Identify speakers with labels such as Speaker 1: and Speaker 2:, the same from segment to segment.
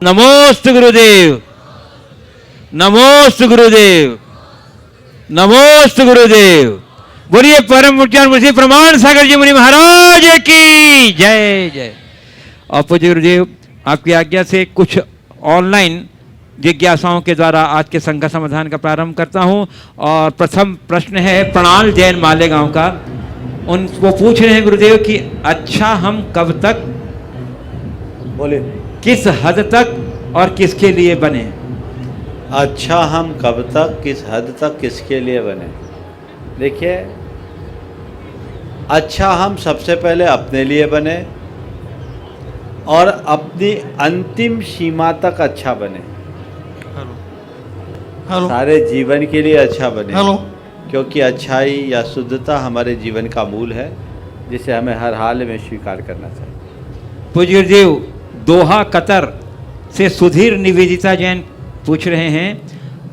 Speaker 1: नमोस्तु गुरुदेव, नमोस्तु गुरुदेव, नमोस्तु गुरुदेव। बोलिए परम पूज्य मुझे प्रमाण सागर जी मुनि महाराज की जय जय। और पूज्य गुरुदेव आपकी आज्ञा से कुछ ऑनलाइन जिज्ञासाओं के द्वारा आज के संघ समाधान का प्रारंभ करता हूं। और प्रथम प्रश्न है प्रणाल जैन मालेगांव का। वो पूछ रहे हैं गुरुदेव कि अच्छा हम कब तक,
Speaker 2: बोले,
Speaker 1: किस हद तक और किसके लिए बने?
Speaker 2: अच्छा हम कब तक, किस हद तक, किसके लिए बने? देखिए, अच्छा हम सबसे पहले अपने लिए बने और अपनी अंतिम सीमा तक अच्छा बने।
Speaker 3: हेलो,
Speaker 2: सारे जीवन के लिए अच्छा बने।
Speaker 3: हेलो,
Speaker 2: क्योंकि अच्छाई या शुद्धता हमारे जीवन का मूल है, जिसे हमें हर हाल में स्वीकार करना चाहिए।
Speaker 1: पूज्य गुरुदेव दोहा कतर से सुधीर निवेदिता जैन पूछ रहे हैं,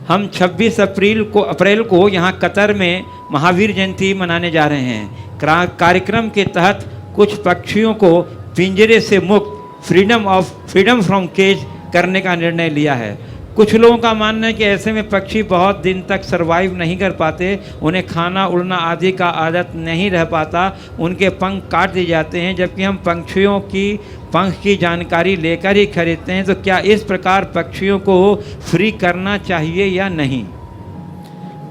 Speaker 1: हम 26 अप्रैल को यहाँ कतर में महावीर जयंती मनाने जा रहे हैं। कार्यक्रम के तहत कुछ पक्षियों को पिंजरे से मुक्त फ्रीडम फ्रॉम केज करने का निर्णय लिया है। कुछ लोगों का मानना है कि ऐसे में पक्षी बहुत दिन तक सरवाइव नहीं कर पाते, उन्हें खाना उड़ना आदि का आदत नहीं रह पाता, उनके पंख काट दिए जाते हैं, जबकि हम पक्षियों की पंख की जानकारी लेकर ही खरीदते हैं। तो क्या इस प्रकार पक्षियों को फ्री करना चाहिए या नहीं?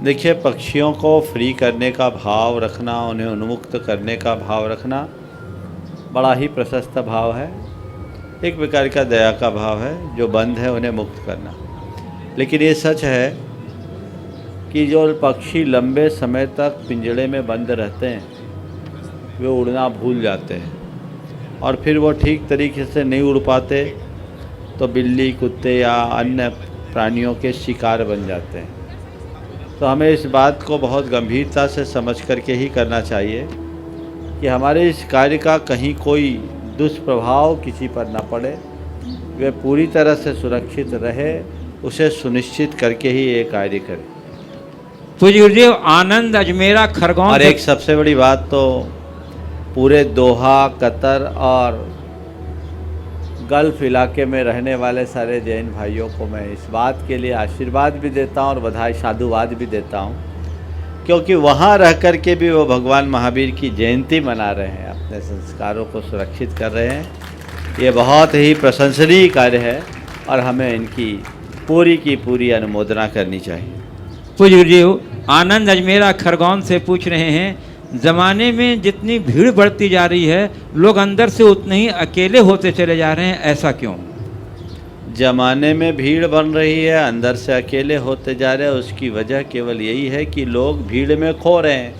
Speaker 2: देखिए, पक्षियों को फ्री करने का भाव रखना, उन्हें उन्मुक्त करने का भाव रखना बड़ा ही प्रशस्त भाव है। एक प्रकार का दया का भाव है। जो बंद है उन्हें मुक्त करना। लेकिन ये सच है कि जो पक्षी लंबे समय तक पिंजड़े में बंद रहते हैं वे उड़ना भूल जाते हैं और फिर वो ठीक तरीके से नहीं उड़ पाते तो बिल्ली, कुत्ते या अन्य प्राणियों के शिकार बन जाते हैं। तो हमें इस बात को बहुत गंभीरता से समझ करके ही करना चाहिए कि हमारे इस कार्य का कहीं कोई दुष्प्रभाव किसी पर न पड़े, वे पूरी तरह से सुरक्षित रहे, उसे सुनिश्चित करके ही ये कार्य करें।
Speaker 1: पूज्य गुरुदेव आनंद अजमेरा खरगोन।
Speaker 2: और एक सबसे बड़ी बात तो पूरे दोहा, कतर और गल्फ इलाके में रहने वाले सारे जैन भाइयों को मैं इस बात के लिए आशीर्वाद भी देता हूँ और बधाई साधुवाद भी देता हूँ, क्योंकि वहाँ रह कर के भी वो भगवान महावीर की जयंती मना रहे हैं, अपने संस्कारों को सुरक्षित कर रहे हैं। ये बहुत ही प्रशंसनीय कार्य है और हमें इनकी पूरी की पूरी अनुमोदना करनी चाहिए।
Speaker 1: पूज्य गुरुदेव आनंद अजमेरा खरगोन से पूछ रहे हैं, ज़माने में जितनी भीड़ बढ़ती जा रही है, लोग अंदर से उतने ही अकेले होते चले जा रहे हैं, ऐसा क्यों?
Speaker 2: ज़माने में भीड़ बन रही है, अंदर से अकेले होते जा रहे हैं, उसकी वजह केवल यही है कि लोग भीड़ में खो रहे हैं।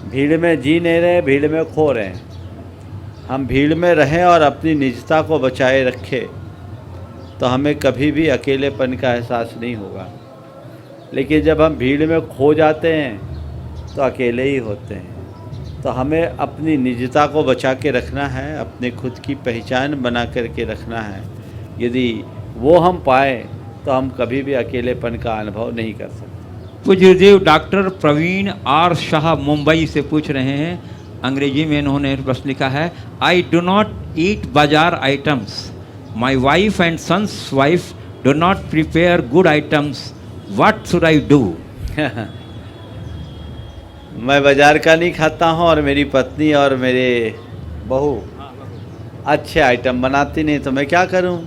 Speaker 2: भीड़ में जी नहीं रहे, भीड़ में खो रहे हैं। हम भीड़ में रहें और अपनी निजता को बचाए रखें तो हमें कभी भी अकेलेपन का एहसास नहीं होगा। लेकिन जब हम भीड़ में खो जाते हैं तो अकेले ही होते हैं। तो हमें अपनी निजता को बचा के रखना है, अपने खुद की पहचान बना करके रखना है। यदि वो हम पाए तो हम कभी भी अकेलेपन का अनुभव नहीं कर सकते।
Speaker 1: पूज्य गुरुदेव डॉक्टर प्रवीण आर शाह मुंबई से पूछ रहे हैं, अंग्रेजी में इन्होंने प्रश्न लिखा है, I do not eat bazaar items, my wife and sons wife do not prepare good items, what should I do?
Speaker 2: मैं बाजार का नहीं खाता हूँ और मेरी पत्नी और मेरे बहू अच्छे आइटम बनाती नहीं, तो मैं क्या करूँ?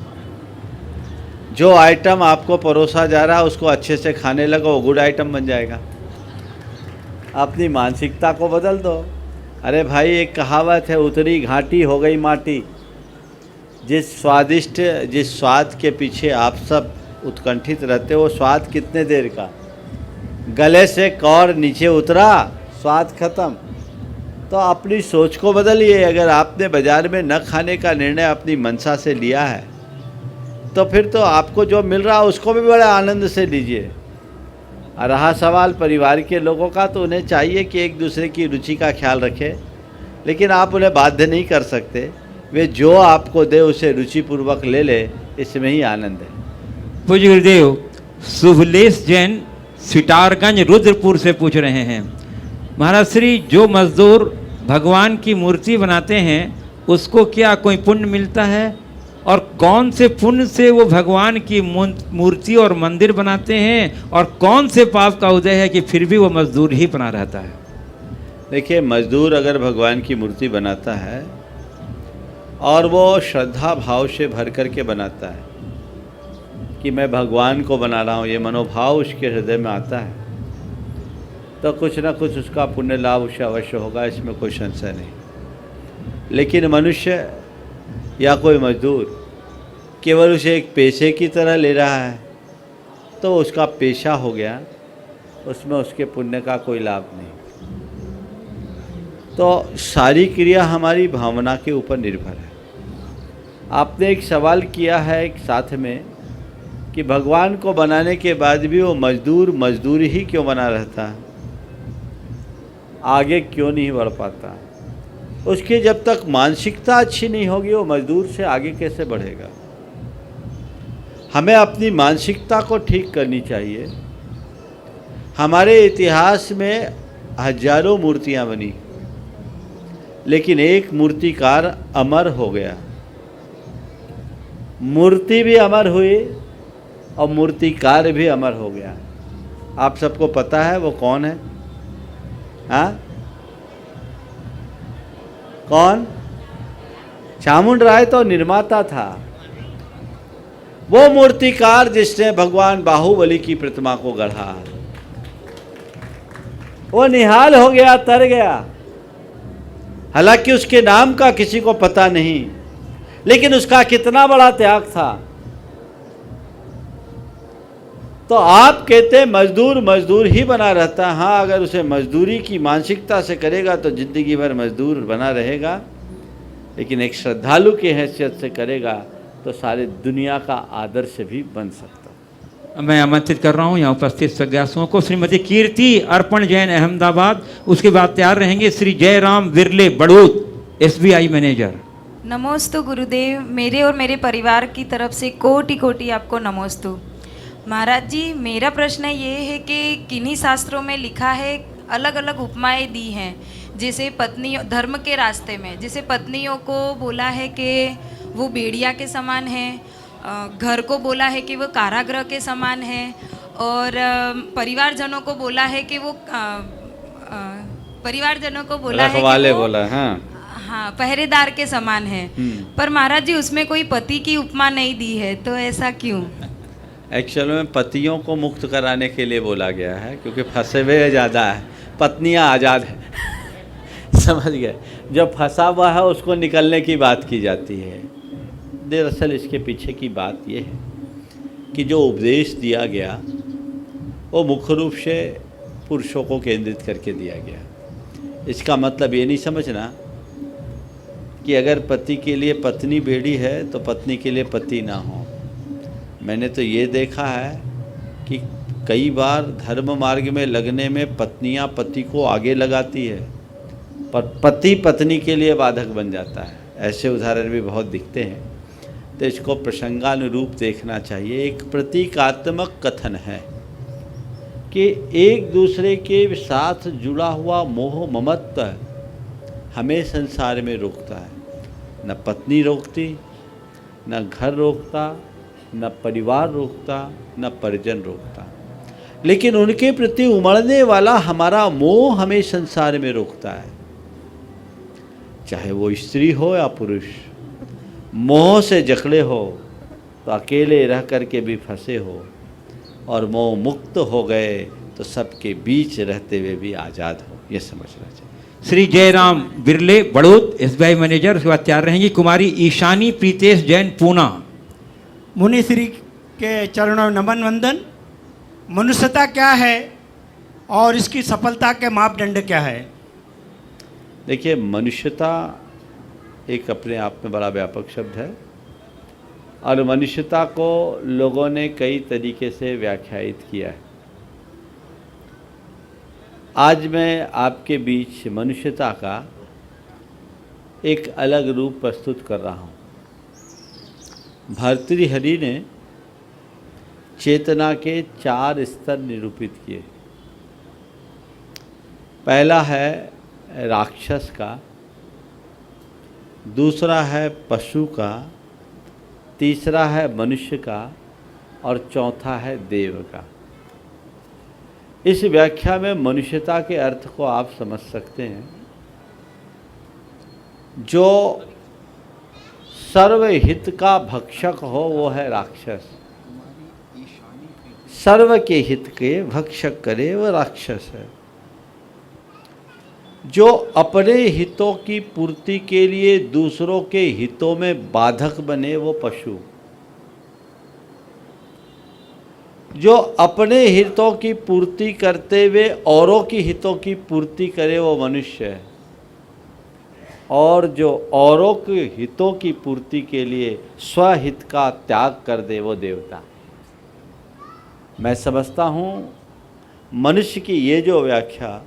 Speaker 2: जो आइटम आपको परोसा जा रहा है उसको अच्छे से खाने लगो, वो गुड आइटम बन जाएगा। अपनी मानसिकता को बदल दो। अरे भाई, एक कहावत है, उतरी घाटी हो गई माटी। जिस स्वाद के पीछे आप सब उत्कंठित रहते हो, वो स्वाद कितने देर का? गले से कौर नीचे उतरा, स्वाद खत्म। तो अपनी सोच को बदलिए। अगर आपने बाज़ार में न खाने का निर्णय अपनी मनसा से लिया है तो फिर तो आपको जो मिल रहा है उसको भी बड़े आनंद से लीजिए। और रहा सवाल परिवार के लोगों का, तो उन्हें चाहिए कि एक दूसरे की रुचि का ख्याल रखें, लेकिन आप उन्हें बाध्य नहीं कर सकते। वे जो आपको दे उसे रुचिपूर्वक ले ले, इसमें ही आनंद है।
Speaker 1: पूज्य गुरुदेव शुभलेश जैन सितारगंज रुद्रपुर से पूछ रहे हैं, महाराज श्री, जो मजदूर भगवान की मूर्ति बनाते हैं उसको क्या कोई पुण्य मिलता है? और कौन से पुण्य से वो भगवान की मूर्ति और मंदिर बनाते हैं, और कौन से पाप का उदय है कि फिर भी वो मजदूर ही बना रहता है।
Speaker 2: देखिए, मजदूर अगर भगवान की मूर्ति बनाता है और वो श्रद्धा भाव से भर कर के बनाता है कि मैं भगवान को बना रहा हूँ, ये मनोभाव उसके हृदय में आता है, तो कुछ ना कुछ उसका पुण्य लाभ उसे अवश्य होगा, इसमें कोई संशय नहीं। लेकिन मनुष्य या कोई मजदूर केवल उसे एक पेशे की तरह ले रहा है तो उसका पेशा हो गया, उसमें उसके पुण्य का कोई लाभ नहीं। तो सारी क्रिया हमारी भावना के ऊपर निर्भर है। आपने एक सवाल किया है एक साथ में कि भगवान को बनाने के बाद भी वो मजदूर ही क्यों बना रहता है, आगे क्यों नहीं बढ़ पाता। उसकी जब तक मानसिकता अच्छी नहीं होगी वो मजदूर से आगे कैसे बढ़ेगा। हमें अपनी मानसिकता को ठीक करनी चाहिए। हमारे इतिहास में हजारों मूर्तियां बनी, लेकिन एक मूर्तिकार अमर हो गया। मूर्ति भी अमर हुई और मूर्तिकार भी अमर हो गया। आप सबको पता है वो कौन है? हाँ, कौन? चामुंड राय तो निर्माता था। वो मूर्तिकार जिसने भगवान बाहुबली की प्रतिमा को गढ़ा, वो निहाल हो गया, तर गया। हालांकि उसके नाम का किसी को पता नहीं, लेकिन उसका कितना बड़ा त्याग था। तो आप कहते हैं मजदूर ही बना रहता है। हाँ, अगर उसे मजदूरी की मानसिकता से करेगा तो जिंदगी भर मजदूर बना रहेगा, लेकिन एक श्रद्धालु की हैसियत से करेगा तो सारी दुनिया का आदर्श भी बन सकता।
Speaker 1: मैं आमंत्रित कर रहा हूँ यहाँ उपस्थित सज्ञासुओं को। श्रीमती कीर्ति अर्पण जैन अहमदाबाद, उसके बाद तैयार रहेंगे श्री जयराम विरले बड़ौत, SBI मैनेजर।
Speaker 3: नमोस्तु गुरुदेव, मेरे और मेरे परिवार की तरफ से कोटि कोटि आपको नमोस्तु। महाराज जी, मेरा प्रश्न ये है कि किन्हीं शास्त्रों में लिखा है, अलग अलग उपमाएं दी हैं, जैसे पत्नियों धर्म के रास्ते में, जैसे पत्नियों को बोला है कि वो बेड़िया के समान है, घर को बोला है कि वो कारागृह के समान है, और परिवारजनों को बोला है कि वो परिवारजनों को बोला है कि वो
Speaker 2: बोला
Speaker 3: हाँ पहरेदार के समान है। पर महाराज जी, उसमें कोई पति की उपमा नहीं दी है, तो ऐसा क्यों?
Speaker 2: एक्चुअल में पतियों को मुक्त कराने के लिए बोला गया है, क्योंकि फंसे हुए ज़्यादा है, पत्नियां आज़ाद है। समझ गए? जो फंसा हुआ है उसको निकलने की बात की जाती है। दरअसल इसके पीछे की बात ये है कि जो उपदेश दिया गया वो मुख्य रूप से पुरुषों को केंद्रित करके दिया गया। इसका मतलब ये नहीं समझना कि अगर पति के लिए पत्नी बेड़ी है तो पत्नी के लिए पति ना हो। मैंने तो ये देखा है कि कई बार धर्म मार्ग में लगने में पत्नियां पति को आगे लगाती है, पर पति पत्नी के लिए बाधक बन जाता है। ऐसे उदाहरण भी बहुत दिखते हैं। तो इसको प्रसंगानुरूप देखना चाहिए। एक प्रतीकात्मक कथन है कि एक दूसरे के साथ जुड़ा हुआ मोह ममत्व हमें संसार में रोकता है। न पत्नी रोकती, न घर रोकता, न परिवार रोकता, न परिजन रोकता, लेकिन उनके प्रति उमड़ने वाला हमारा मोह हमें संसार में रोकता है। चाहे वो स्त्री हो या पुरुष, मोह से जकड़े हो तो अकेले रह करके भी फंसे हो, और मोह मुक्त हो गए तो सबके बीच रहते हुए भी आज़ाद हो, ये समझना चाहिए।
Speaker 1: श्री जयराम विरले बड़ौत, SBI मैनेजर, उसके बाद तैयार रहेंगी कुमारी ईशानी प्रीतेश जैन पूना।
Speaker 4: मुनि श्री के चरणों में नमन वंदन। मनुष्यता क्या है और इसकी सफलता के मापदंड क्या है?
Speaker 2: देखिए, मनुष्यता एक अपने आप में बड़ा व्यापक शब्द है, और मनुष्यता को लोगों ने कई तरीके से व्याख्यायित किया है। आज मैं आपके बीच मनुष्यता का एक अलग रूप प्रस्तुत कर रहा हूँ। भर्तृहरि ने चेतना के 4 स्तर निरूपित किए। पहला है राक्षस का, दूसरा है पशु का, तीसरा है मनुष्य का और चौथा है देव का। इस व्याख्या में मनुष्यता के अर्थ को आप समझ सकते हैं। जो सर्वहित का भक्षक हो वो है राक्षस। सर्व के हित के भक्षक करे वो राक्षस है। जो अपने हितों की पूर्ति के लिए दूसरों के हितों में बाधक बने वो पशु। जो अपने हितों की पूर्ति करते हुए औरों की हितों की पूर्ति करे वो मनुष्य है। और जो औरों के हितों की पूर्ति के लिए स्वहित का त्याग कर दे वो देवता। मैं समझता हूँ मनुष्य की ये जो व्याख्या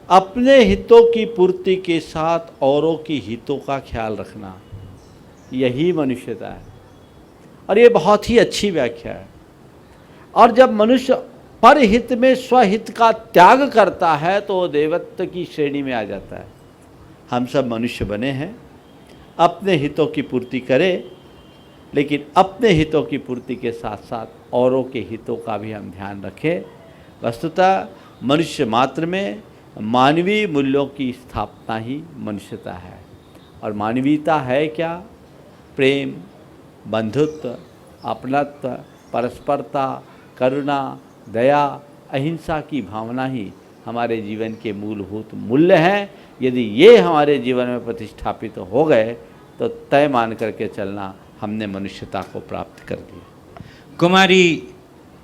Speaker 2: अपने हितों की पूर्ति के साथ औरों की हितों का ख्याल रखना, यही मनुष्यता है। और ये बहुत ही अच्छी व्याख्या है। और जब मनुष्य परहित में स्वहित का त्याग करता है तो वो देवत्व की श्रेणी में आ जाता है। हम सब मनुष्य बने हैं, अपने हितों की पूर्ति करें, लेकिन अपने हितों की पूर्ति के साथ साथ औरों के हितों का भी हम ध्यान रखें। वस्तुतः मनुष्य मात्र में मानवीय मूल्यों की स्थापना ही मनुष्यता है। और मानवीयता है क्या? प्रेम, बंधुत्व, अपनत्व, परस्परता, करुणा, दया, अहिंसा की भावना ही हमारे जीवन के मूलभूत मूल्य हैं। यदि ये हमारे जीवन में प्रतिष्ठापित हो गए तो तय मान करके चलना, हमने मनुष्यता को प्राप्त कर दिया।
Speaker 1: कुमारी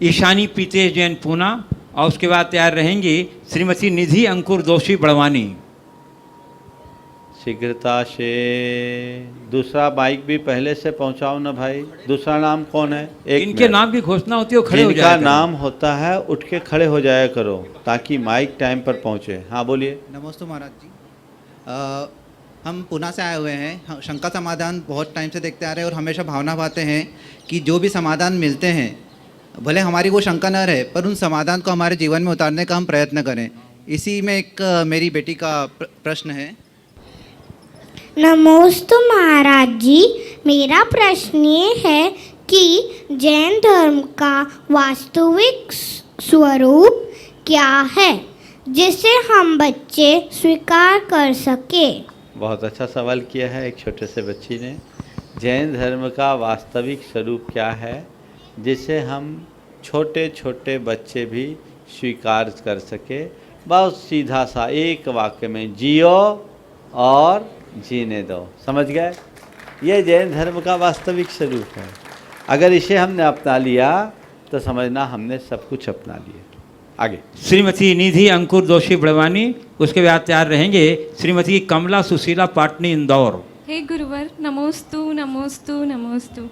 Speaker 1: ईशानी पीतेश जैन पूना, और उसके बाद तैयार रहेंगी श्रीमती निधि अंकुर दोषी बड़वानी।
Speaker 2: शीघ्रता से दूसरा बाइक भी पहले से पहुंचाओ ना भाई। दूसरा नाम कौन है?
Speaker 1: इनके नाम की घोषणा होती है, वो खड़े हो जाया
Speaker 2: जिनका
Speaker 1: करो।
Speaker 2: नाम होता है उठ के खड़े हो जाया करो ताकि माइक टाइम पर पहुंचे। हाँ बोलिए।
Speaker 5: नमस्ते महाराज जी। हम पुणे से आए हुए हैं। शंका समाधान बहुत टाइम से देखते आ रहे हैं और हमेशा भावना पाते हैं कि जो भी समाधान मिलते हैं, भले हमारी वो शंका न रहे, पर उन समाधान को हमारे जीवन में उतारने का हम प्रयत्न करें। इसी में एक मेरी बेटी का प्रश्न है।
Speaker 6: नमोस्तु महाराज जी, मेरा प्रश्न ये है कि जैन धर्म का वास्तविक स्वरूप क्या है जिसे हम बच्चे स्वीकार कर सके?
Speaker 2: बहुत अच्छा सवाल किया है एक छोटे से बच्ची ने। जैन धर्म का वास्तविक स्वरूप क्या है जिसे हम छोटे छोटे बच्चे भी स्वीकार कर सके? बहुत सीधा सा एक वाक्य में, जियो और जीने दो। समझ गए? ये जैन धर्म का वास्तविक स्वरूप है। अगर इसे हमने अपना लिया तो समझना हमने सब कुछ अपना लिया। आगे
Speaker 1: श्रीमती निधि अंकुर दोषी बड़वानी, उसके बाद तैयार रहेंगे श्रीमती कमला सुशीला पाटनी इंदौर।
Speaker 7: हे गुरुवर, नमोस्तु नमोस्तु नमोस्तु।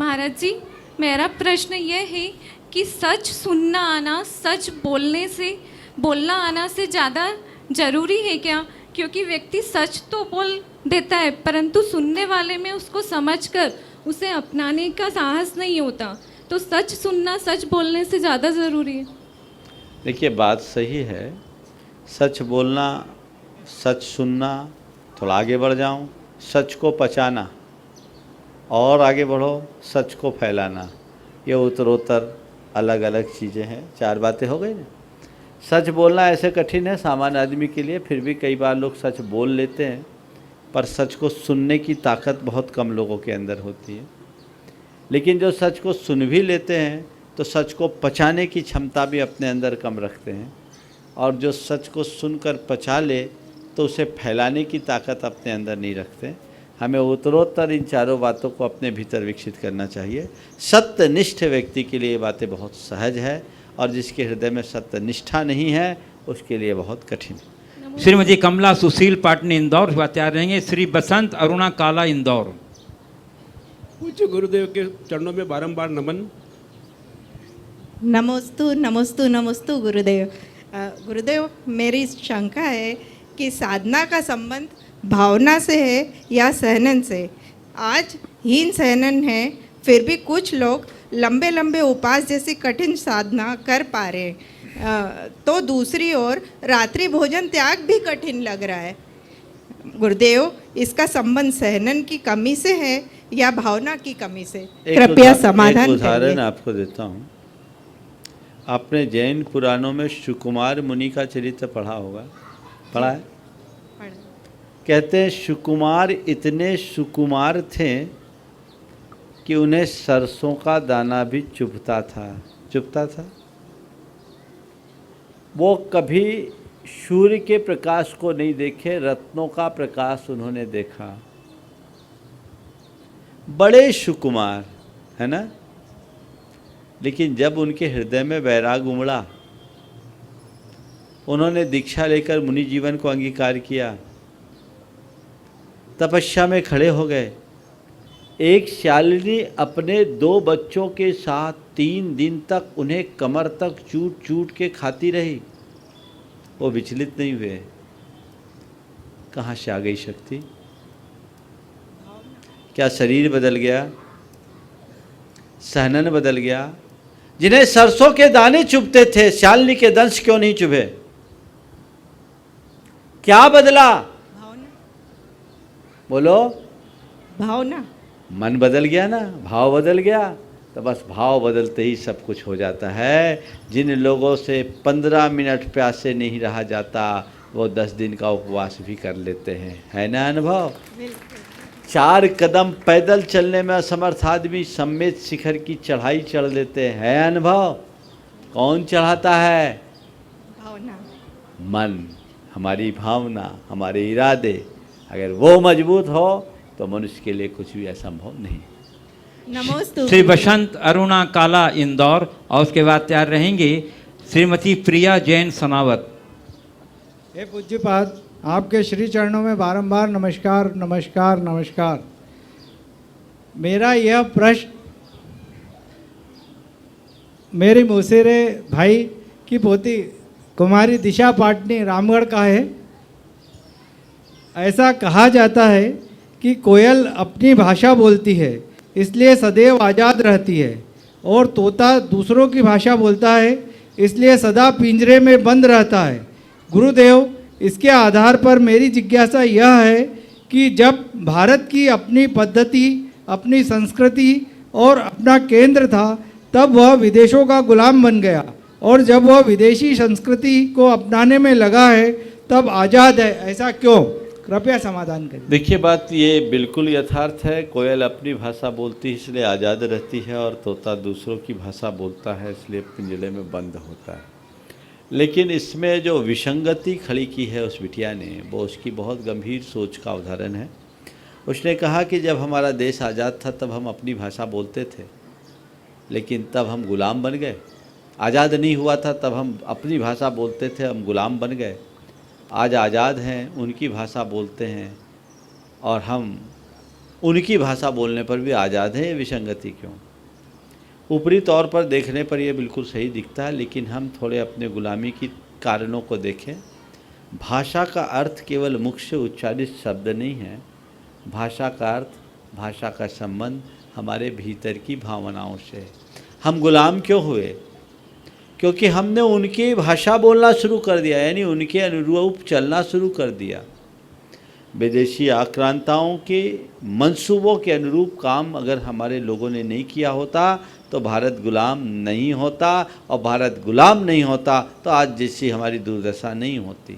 Speaker 7: महाराज जी, मेरा प्रश्न यह है कि सच सुनना आना, सच बोलना आना से ज़्यादा जरूरी है क्या? क्योंकि व्यक्ति सच तो बोल देता है परंतु सुनने वाले में उसको समझकर उसे अपनाने का साहस नहीं होता। तो सच सुनना सच बोलने से ज़्यादा ज़रूरी है।
Speaker 2: देखिए, बात सही है। सच बोलना, सच सुनना, थोड़ा आगे बढ़ जाऊं, सच को पचाना और आगे बढ़ो, सच को फैलाना, ये उत्तरोत्तर अलग अलग चीज़ें हैं। 4 बातें हो गई ना। सच बोलना ऐसे कठिन है सामान्य आदमी के लिए, फिर भी कई बार लोग सच बोल लेते हैं, पर सच को सुनने की ताकत बहुत कम लोगों के अंदर होती है। लेकिन जो सच को सुन भी लेते हैं तो सच को पचाने की क्षमता भी अपने अंदर कम रखते हैं, और जो सच को सुनकर पचा ले तो उसे फैलाने की ताकत अपने अंदर नहीं रखते। हमें उत्तरोत्तर इन 4 बातों को अपने भीतर विकसित करना चाहिए। सत्यनिष्ठ व्यक्ति के लिए ये बातें बहुत सहज है, और जिसके हृदय में सत्यनिष्ठा नहीं है उसके लिए बहुत कठिन है।
Speaker 1: श्रीमती कमला सुशील पाटनी इंदौर, तैयार रहेंगे श्री बसंत अरुणा काला इंदौर।
Speaker 8: पूज्य गुरुदेव के चरणों में बारंबार नमन।
Speaker 9: नमोस्तु नमोस्तु नमोस्तु गुरुदेव। गुरुदेव, मेरी शंका है कि साधना का संबंध भावना से है या सहनन से? आज हीन सहनन है, फिर भी कुछ लोग लंबे लंबे उपवास जैसी कठिन साधना कर पा रहे हैं, तो दूसरी ओर रात्रि भोजन त्याग भी कठिन लग रहा है। गुरुदेव, इसका संबंध सहनन की कमी से है या भावना की कमी से? कृपया समाधान
Speaker 2: एक उदाहरण
Speaker 9: करिए।
Speaker 2: आपको देता हूँ। आपने जैन पुराणों में सुकुमार मुनि का चरित्र पढ़ा होगा, पढ़ा है? कहते हैं सुकुमार इतने सुकुमार थे कि उन्हें सरसों का दाना भी चुभता था। वो कभी सूर्य के प्रकाश को नहीं देखे, रत्नों का प्रकाश उन्होंने देखा। बड़े सुकुमार है ना। लेकिन जब उनके हृदय में वैराग उमड़ा, उन्होंने दीक्षा लेकर मुनि जीवन को अंगीकार किया, तपस्या में खड़े हो गए। एक शालिनी अपने 2 बच्चों के साथ 3 दिन तक उन्हें कमर तक चूट चूट के खाती रही, वो विचलित नहीं हुए। कहाँ से आ गई शक्ति? क्या शरीर बदल गया? सहनन बदल गया? जिन्हें सरसों के दाने चुभते थे, शालिनी के दंश क्यों नहीं चुभे? क्या बदला?
Speaker 9: भावना।
Speaker 2: बोलो।
Speaker 9: भावना।
Speaker 2: मन बदल गया ना, भाव बदल गया। तो बस भाव बदलते ही सब कुछ हो जाता है। जिन लोगों से 15 मिनट प्यासे नहीं रहा जाता, वो 10 दिन का उपवास भी कर लेते हैं, है ना अनुभव? 4 कदम पैदल चलने में असमर्थ आदमी सम्मेद शिखर की चढ़ाई चढ़ लेते हैं, है अनुभव? कौन चढ़ाता है?
Speaker 9: भावना।
Speaker 2: मन, हमारी भावना, हमारे इरादे। अगर वो मजबूत हो तो मनुष्य के लिए कुछ भी असंभव नहीं।
Speaker 9: नमोस्तु।
Speaker 1: श्री बसंत अरुणा काला इंदौर, और उसके बाद तैयार रहेंगे श्रीमती प्रिया जैन सनावत।
Speaker 10: हे पूज्यपाद, आपके श्री चरणों में बारंबार नमस्कार नमस्कार नमस्कार। मेरा यह प्रश्न मेरी मौसेरे भाई की पोती कुमारी दिशा पाटनी रामगढ़ का है। ऐसा कहा जाता है कि कोयल अपनी भाषा बोलती है, इसलिए सदैव आज़ाद रहती है, और तोता दूसरों की भाषा बोलता है, इसलिए सदा पिंजरे में बंद रहता है। गुरुदेव, इसके आधार पर मेरी जिज्ञासा यह है कि जब भारत की अपनी पद्धति, अपनी संस्कृति और अपना केंद्र था, तब वह विदेशों का गुलाम बन गया, और जब वह विदेशी संस्कृति को अपनाने में लगा है तब आज़ाद है। ऐसा क्यों? कृपया समाधान करें।
Speaker 2: देखिए, बात ये बिल्कुल यथार्थ है। कोयल अपनी भाषा बोलती है इसलिए आज़ाद रहती है, और तोता दूसरों की भाषा बोलता है इसलिए पिंजरे में बंद होता है। लेकिन इसमें जो विसंगति खड़ी की है उस बिटिया ने, वो उसकी बहुत गंभीर सोच का उदाहरण है। उसने कहा कि जब हमारा देश आज़ाद था तब हम अपनी भाषा बोलते थे, लेकिन तब हम गुलाम बन गए। आज़ाद नहीं हुआ था तब हम अपनी भाषा बोलते थे, हम गुलाम बन गए। आज आज़ाद हैं, उनकी भाषा बोलते हैं, और हम उनकी भाषा बोलने पर भी आज़ाद हैं। ये विसंगति क्यों? ऊपरी तौर पर देखने पर यह बिल्कुल सही दिखता है, लेकिन हम थोड़े अपने गुलामी की कारणों को देखें। भाषा का अर्थ केवल मुख से उच्चारित शब्द नहीं है। भाषा का अर्थ, भाषा का संबंध हमारे भीतर की भावनाओं से। हम गुलाम क्यों हुए? क्योंकि हमने उनकी भाषा बोलना शुरू कर दिया, यानी उनके अनुरूप चलना शुरू कर दिया। विदेशी आक्रांताओं के मंसूबों के अनुरूप काम अगर हमारे लोगों ने नहीं किया होता तो भारत गुलाम नहीं होता, और भारत गुलाम नहीं होता तो आज जैसी हमारी दुर्दशा नहीं होती।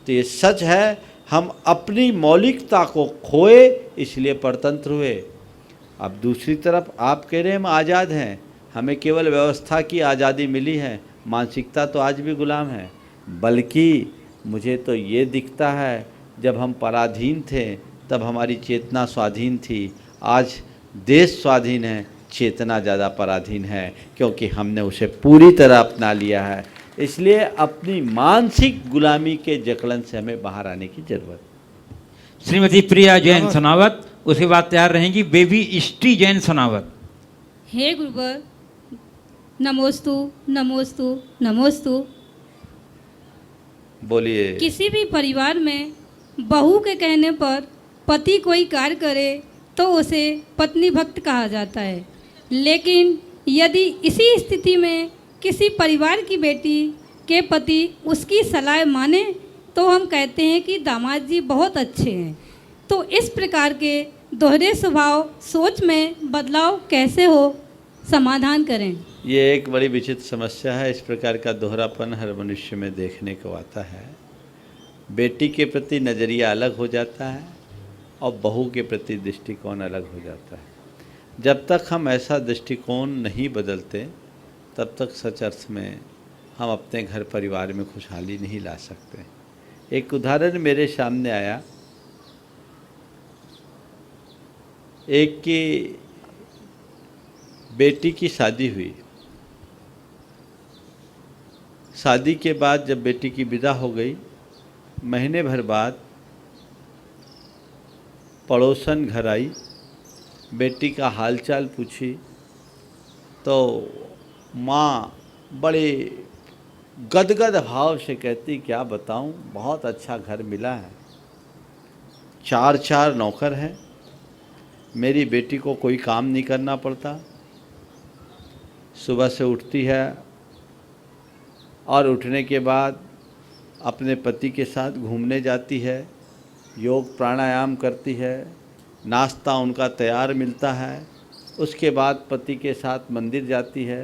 Speaker 2: तो ये सच है, हम अपनी मौलिकता को खोए इसलिए परतंत्र हुए। अब दूसरी तरफ आप कह रहे हैं हम आज़ाद हैं, हमें केवल व्यवस्था की आज़ादी मिली है, मानसिकता तो आज भी गुलाम है। बल्कि मुझे तो ये दिखता है, जब हम पराधीन थे तब हमारी चेतना स्वाधीन थी। आज देश स्वाधीन है, चेतना ज़्यादा पराधीन है, क्योंकि हमने उसे पूरी तरह अपना लिया है। इसलिए अपनी मानसिक गुलामी के जकड़न से हमें बाहर आने की जरूरत।
Speaker 1: श्रीमती प्रिया जैन सनावत, उसके बाद तैयार रहेंगी बेबी इष्टी जैन सनावत।
Speaker 11: हे गुरुवर, नमोस्तु नमोस्तु नमोस्तु।
Speaker 2: बोलिए।
Speaker 11: किसी भी परिवार में बहू के कहने पर पति कोई कार्य करे तो उसे पत्नी भक्त कहा जाता है, लेकिन यदि इसी स्थिति में किसी परिवार की बेटी के पति उसकी सलाह माने तो हम कहते हैं कि दामाद जी बहुत अच्छे हैं। तो इस प्रकार के दोहरे स्वभाव सोच में बदलाव कैसे हो, समाधान करें।
Speaker 2: ये एक बड़ी विचित्र समस्या है। इस प्रकार का दोहरापन हर मनुष्य में देखने को आता है। बेटी के प्रति नज़रिया अलग हो जाता है और बहू के प्रति दृष्टिकोण अलग हो जाता है। जब तक हम ऐसा दृष्टिकोण नहीं बदलते तब तक सच अर्थ में हम अपने घर परिवार में खुशहाली नहीं ला सकते। एक उदाहरण मेरे सामने आया। एक की बेटी की शादी हुई। शादी के बाद जब बेटी की विदा हो गई, महीने भर बाद पड़ोसन घर आई, बेटी का हालचाल पूछी तो माँ बड़े गदगद भाव से कहती, क्या बताऊँ, बहुत अच्छा घर मिला है, 4 नौकर हैं, मेरी बेटी को कोई काम नहीं करना पड़ता, सुबह से उठती है और उठने के बाद अपने पति के साथ घूमने जाती है, योग प्राणायाम करती है, नाश्ता उनका तैयार मिलता है, उसके बाद पति के साथ मंदिर जाती है,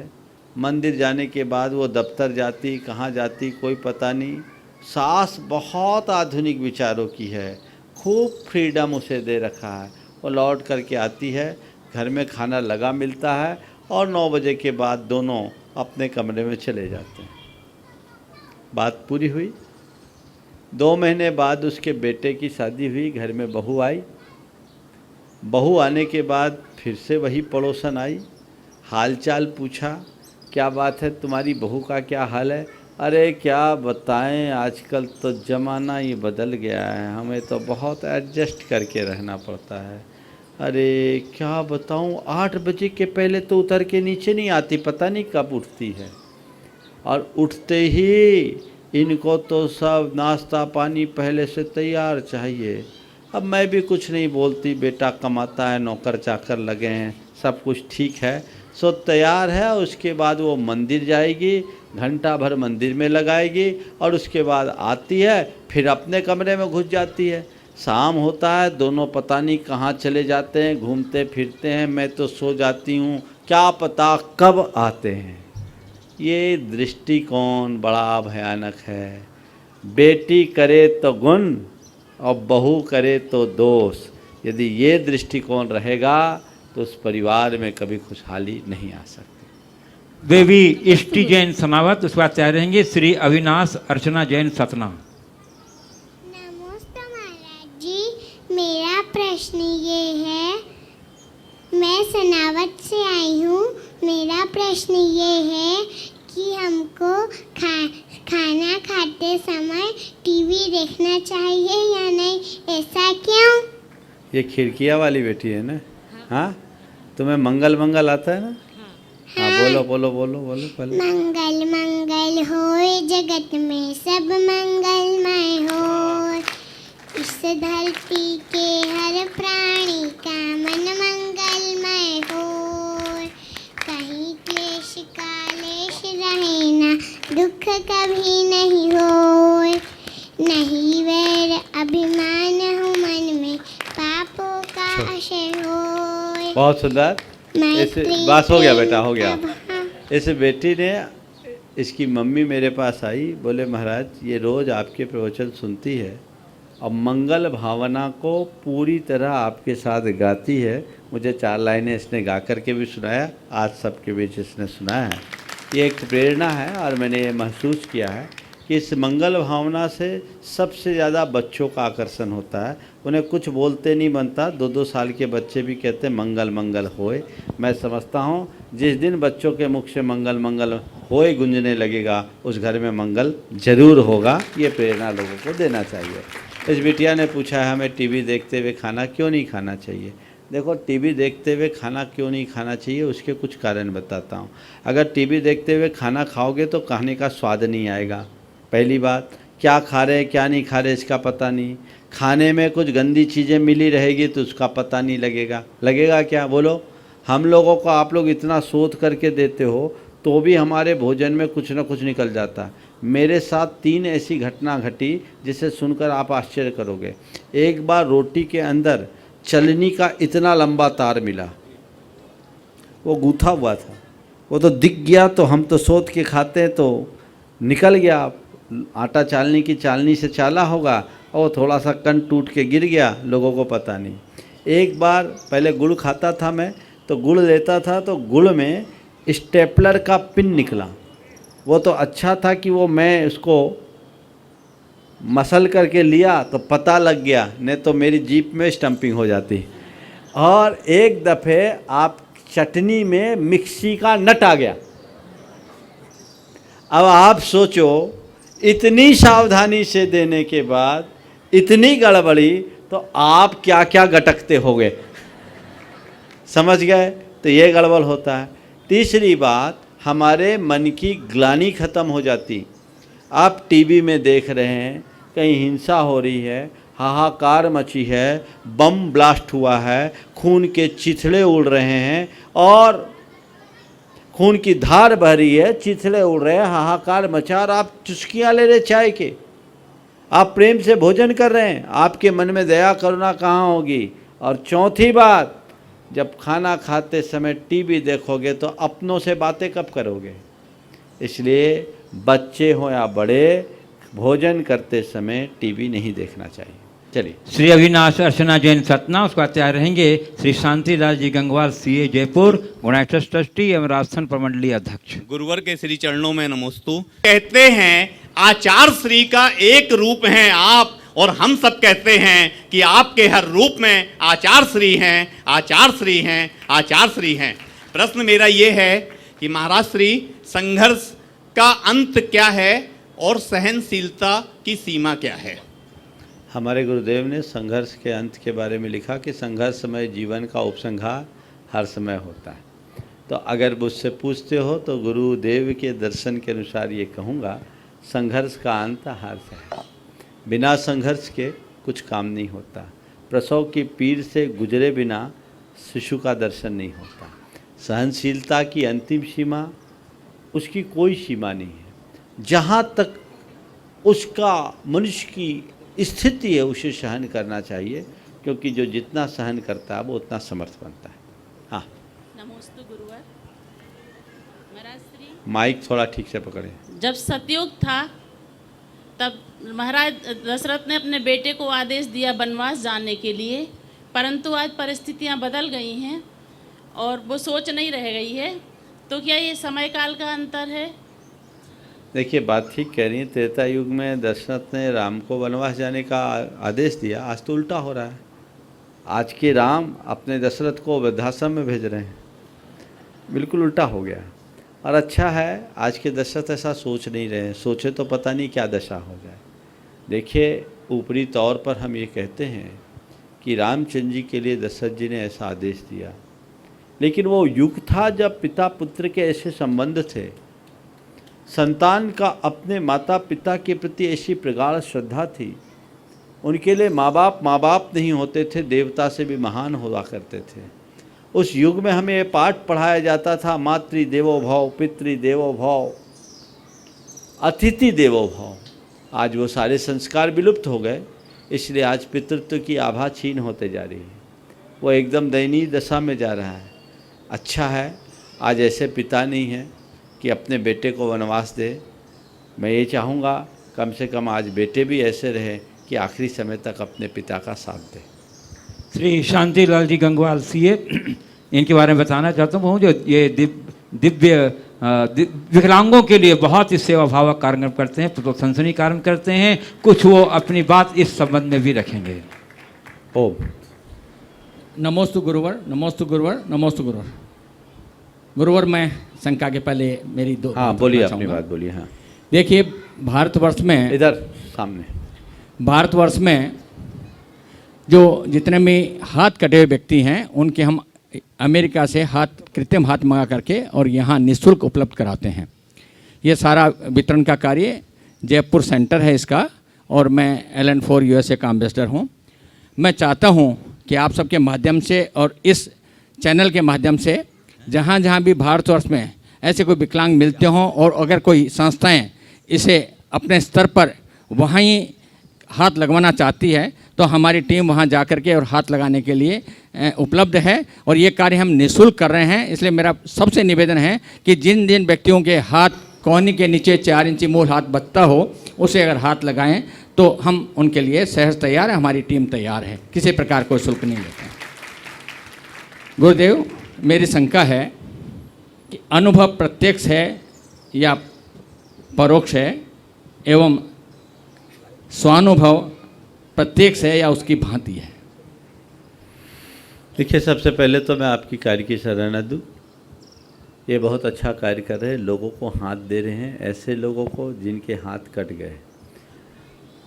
Speaker 2: मंदिर जाने के बाद वो दफ्तर जाती, कहाँ जाती कोई पता नहीं। सास बहुत आधुनिक विचारों की है, खूब फ्रीडम उसे दे रखा है। वो लौट करके आती है, घर में खाना लगा मिलता है और 9 बजे के बाद दोनों अपने कमरे में चले जाते हैं। बात पूरी हुई। 2 महीने बाद उसके बेटे की शादी हुई, घर में बहू आई। बहू आने के बाद फिर से वही पड़ोसन आई, हालचाल पूछा, क्या बात है, तुम्हारी बहू का क्या हाल है? अरे क्या बताएं, आजकल तो ज़माना ही बदल गया है, हमें तो बहुत एडजस्ट करके रहना पड़ता है। अरे क्या बताऊं, 8 बजे के पहले तो उतर के नीचे नहीं आती, पता नहीं कब उठती है। और उठते ही इनको तो सब नाश्ता पानी पहले से तैयार चाहिए। अब मैं भी कुछ नहीं बोलती, बेटा कमाता है, नौकर चाकर लगे हैं, सब कुछ ठीक है, सो तैयार है। उसके बाद वो मंदिर जाएगी, घंटा भर मंदिर में लगाएगी और उसके बाद आती है, फिर अपने कमरे में घुस जाती है। शाम होता है, दोनों पता नहीं कहाँ चले जाते हैं, घूमते फिरते हैं, मैं तो सो जाती हूँ, क्या पता कब आते हैं। ये दृष्टिकोण बड़ा भयानक है। बेटी करे तो गुण और बहू करे तो दोष। यदि ये दृष्टिकोण रहेगा तो उस परिवार में कभी खुशहाली नहीं आ सकती।
Speaker 1: देवी इष्टि जैन समावत, उसके बाद तैयार रहेंगे श्री अविनाश अर्चना जैन सतना।
Speaker 6: नमस्ते महाराज जी, मेरा प्रश्न ये है, मैं सनावत से आई हूँ। मेरा प्रश्न ये है कि हमको खाना खाते समय टीवी देखना चाहिए या नहीं, ऐसा क्यों?
Speaker 2: ये खिड़कियाँ वाली बेटी है ना? हाँ, तुम्हें मंगल मंगल आता है ना? हाँ, बोलो बोलो बोलो बोलो पहले।
Speaker 6: मंगल मंगल होए जगत में सब मंगलमय होए, इस धरती के हर प्राणी का मन मंगलमय होए, कहीं क्लेश कालेश रहे ना, दुख कभी नहीं होए, नहीं वैर अभिमान हो मन में, पापों का आशय होए।
Speaker 2: बहुत सुंदर। ऐसे बस हो गया बेटा, हो गया। इस बेटी ने, इसकी मम्मी मेरे पास आई, बोले महाराज ये रोज़ आपके प्रवचन सुनती है और मंगल भावना को पूरी तरह आपके साथ गाती है। मुझे 4 लाइनें इसने गा करके भी सुनाया, आज सबके बीच इसने सुनाया है। ये एक प्रेरणा है और मैंने ये महसूस किया है कि इस मंगल भावना से सबसे ज़्यादा बच्चों का आकर्षण होता है। उन्हें कुछ बोलते नहीं बनता, 2-2 साल के बच्चे भी कहते हैं मंगल मंगल होए। मैं समझता हूँ जिस दिन बच्चों के मुख से मंगल मंगल होए गूंजने लगेगा, उस घर में मंगल जरूर होगा। ये प्रेरणा लोगों को देना चाहिए। इस बिटिया ने पूछा है हमें टीवी देखते हुए खाना क्यों नहीं खाना चाहिए। देखो, टीवी देखते हुए खाना क्यों नहीं खाना चाहिए, उसके कुछ कारण बताता हूँ। अगर टीवी देखते हुए खाना खाओगे तो खाने का स्वाद नहीं आएगा। पहली बात, क्या खा रहे हैं क्या नहीं खा रहे इसका पता नहीं। खाने में कुछ गंदी चीज़ें मिली रहेगी तो उसका पता नहीं लगेगा। लगेगा क्या, बोलो? हम लोगों को आप लोग इतना शोध करके देते हो तो भी हमारे भोजन में कुछ ना कुछ निकल जाता। मेरे साथ 3 ऐसी घटना घटी जिसे सुनकर आप आश्चर्य करोगे। एक बार रोटी के अंदर चलनी का इतना लंबा तार मिला, वो गूथा हुआ था, वो तो दिख गया तो हम तो सोच के खाते हैं तो निकल गया, आटा चालनी की चालनी से चाला होगा और थोड़ा सा कन टूट के गिर गया, लोगों को पता नहीं। एक बार पहले गुड़ खाता था मैं, तो गुड़ लेता था तो गुड़ में स्टेपलर का पिन निकला। वो तो अच्छा था कि वो मैं उसको मसल करके लिया तो पता लग गया, नहीं तो मेरी जीप में स्टंपिंग हो जाती। और एक दफ़े आप चटनी में मिक्सी का नट आ गया। अब आप सोचो, इतनी सावधानी से देने के बाद इतनी गड़बड़ी, तो आप क्या क्या गटकते होगे, समझ गए? तो ये गड़बड़ होता है। तीसरी बात, हमारे मन की ग्लानि खत्म हो जाती। आप टीवी में देख रहे हैं कहीं हिंसा हो रही है, हाहाकार मची है, बम ब्लास्ट हुआ है, खून के चिथड़े उड़ रहे हैं और खून की धार बह रही है, चिथड़े उड़ रहे हैं, हाहाकार मचा, और आप चुस्कियाँ ले रहे चाय के, आप प्रेम से भोजन कर रहे हैं, आपके मन में दया करुणा कहाँ होगी? और चौथी बात, जब खाना खाते समय टीवी देखोगे तो अपनों से बातें कब करोगे? इसलिए बच्चे हो या बड़े, भोजन करते समय टीवी नहीं देखना चाहिए। चलिए।
Speaker 1: श्री अविनाश अर्चना जैन सतना, उसको तैयार रहेंगे श्री शांतिलाल जी गंगवार सीए जयपुर, गुणाइट्रस्ट ट्रस्टी एवं राजस्थान प्रमंडलीय अध्यक्ष।
Speaker 12: गुरुवर के श्री चरणों में नमोस्तु। कहते हैं आचार श्री का एक रूप हैं आप, और हम सब कहते हैं कि आपके हर रूप में आचार श्री हैं, आचार श्री हैं, आचार श्री हैं। प्रश्न मेरा ये है कि महाराज श्री, संघर्ष का अंत क्या है और सहनशीलता की सीमा क्या है?
Speaker 2: हमारे गुरुदेव ने संघर्ष के अंत के बारे में लिखा कि संघर्षमय जीवन का उपसंहार हर समय होता है। तो अगर मुझसे पूछते हो तो गुरुदेव के दर्शन के अनुसार ये कहूँगा, संघर्ष का अंत हार से है। बिना संघर्ष के कुछ काम नहीं होता। प्रसव की पीड़ से गुजरे बिना शिशु का दर्शन नहीं होता। सहनशीलता की अंतिम सीमा, उसकी कोई सीमा नहीं है। जहाँ तक उसका मनुष्य की स्थिति है उसे सहन करना चाहिए, क्योंकि जो जितना सहन करता है वो उतना समर्थ बनता है। हाँ,
Speaker 13: नमोस्तु गुरुवर। महाराज श्री,
Speaker 2: माइक थोड़ा ठीक से पकड़े।
Speaker 13: जब सतयुग था तब महाराज दशरथ ने अपने बेटे को आदेश दिया वनवास जाने के लिए, परंतु आज परिस्थितियां बदल गई हैं और वो सोच नहीं रह गई है। तो क्या ये समय काल का अंतर है?
Speaker 2: देखिए, बात ठीक कह रही है। त्रेता युग में दशरथ ने राम को वनवास जाने का आदेश दिया, आज तो उल्टा हो रहा है। आज के राम अपने दशरथ को वृद्धाश्रम में भेज रहे हैं, बिल्कुल उल्टा हो गया। और अच्छा है आज के दशरथ ऐसा सोच नहीं रहे हैं, सोचे तो पता नहीं क्या दशा हो जाए। देखिए, ऊपरी तौर पर हम ये कहते हैं कि रामचंद्र जी के लिए दशरथ जी ने ऐसा आदेश दिया, लेकिन वो युग था जब पिता पुत्र के ऐसे संबंध थे, संतान का अपने माता पिता के प्रति ऐसी प्रगाढ़ श्रद्धा थी। उनके लिए माँ बाप नहीं होते थे, देवता से भी महान हुआ करते थे। उस युग में हमें ये पाठ पढ़ाया जाता था, मातृ देवो भव, पितृ देवो भव, अतिथि देवो भव। आज वो सारे संस्कार विलुप्त हो गए, इसलिए आज पितृत्व की आभा छीन होते जा रही है, वो एकदम दयनीय दशा में जा रहा है। अच्छा है आज ऐसे पिता नहीं हैं कि अपने बेटे को वनवास दे। मैं ये चाहूँगा कम से कम आज बेटे भी ऐसे रहे कि आखिरी समय तक अपने पिता का साथ दे।
Speaker 1: श्री शांतिलाल जी गंगवाल सीए, इनके बारे में बताना चाहता हूँ, जो ये दिव्य विकलांगों के लिए बहुत ही सेवा भावक कार्यक्रम करते हैं, तो सनसनी कार्यक्रम करते हैं। कुछ वो अपनी बात इस संबंध में भी रखेंगे।
Speaker 2: ओम
Speaker 8: नमोस्तु गुरुवर, नमोस्तु गुरुवर, नमोस्तु गुरुवर। गुरुवर, मैं शंका के पहले मेरी दो
Speaker 2: बोलिए, अपनी बात बोलिए। हाँ,
Speaker 8: देखिए, भारतवर्ष में,
Speaker 2: इधर सामने,
Speaker 8: भारतवर्ष में जो जितने भी हाथ कटे हुए व्यक्ति हैं उनके हम अमेरिका से कृत्रिम हाथ मंगा करके और यहाँ निःशुल्क उपलब्ध कराते हैं। ये सारा वितरण का कार्य जयपुर सेंटर है इसका, और मैं LN4 USA का एम्बेसडर हूँ। मैं चाहता हूँ कि आप सबके माध्यम से और इस चैनल के माध्यम से जहाँ जहाँ भी भारतवर्ष में ऐसे कोई विकलांग मिलते हों, और अगर कोई संस्थाएं इसे अपने स्तर पर वहीं हाथ लगवाना चाहती है, तो हमारी टीम वहाँ जा कर के और हाथ लगाने के लिए उपलब्ध है और ये कार्य हम निःशुल्क कर रहे हैं। इसलिए मेरा सबसे निवेदन है कि जिन जिन व्यक्तियों के हाथ कोहनी के नीचे 4 इंची मूल हाथ बचता हो उसे अगर हाथ लगाएं तो हम उनके लिए सहज तैयार है, हमारी टीम तैयार है, किसी प्रकार कोई शुल्क नहीं लेते। गुरुदेव, मेरी शंका है कि अनुभव प्रत्यक्ष है या परोक्ष है एवं स्वानुभव प्रत्यक्ष है या उसकी भांति है?
Speaker 2: देखिए, सबसे पहले तो मैं आपकी कार्य की सराहना दूँ। ये बहुत अच्छा कार्य कर रहे हैं, लोगों को हाथ दे रहे हैं, ऐसे लोगों को जिनके हाथ कट गए।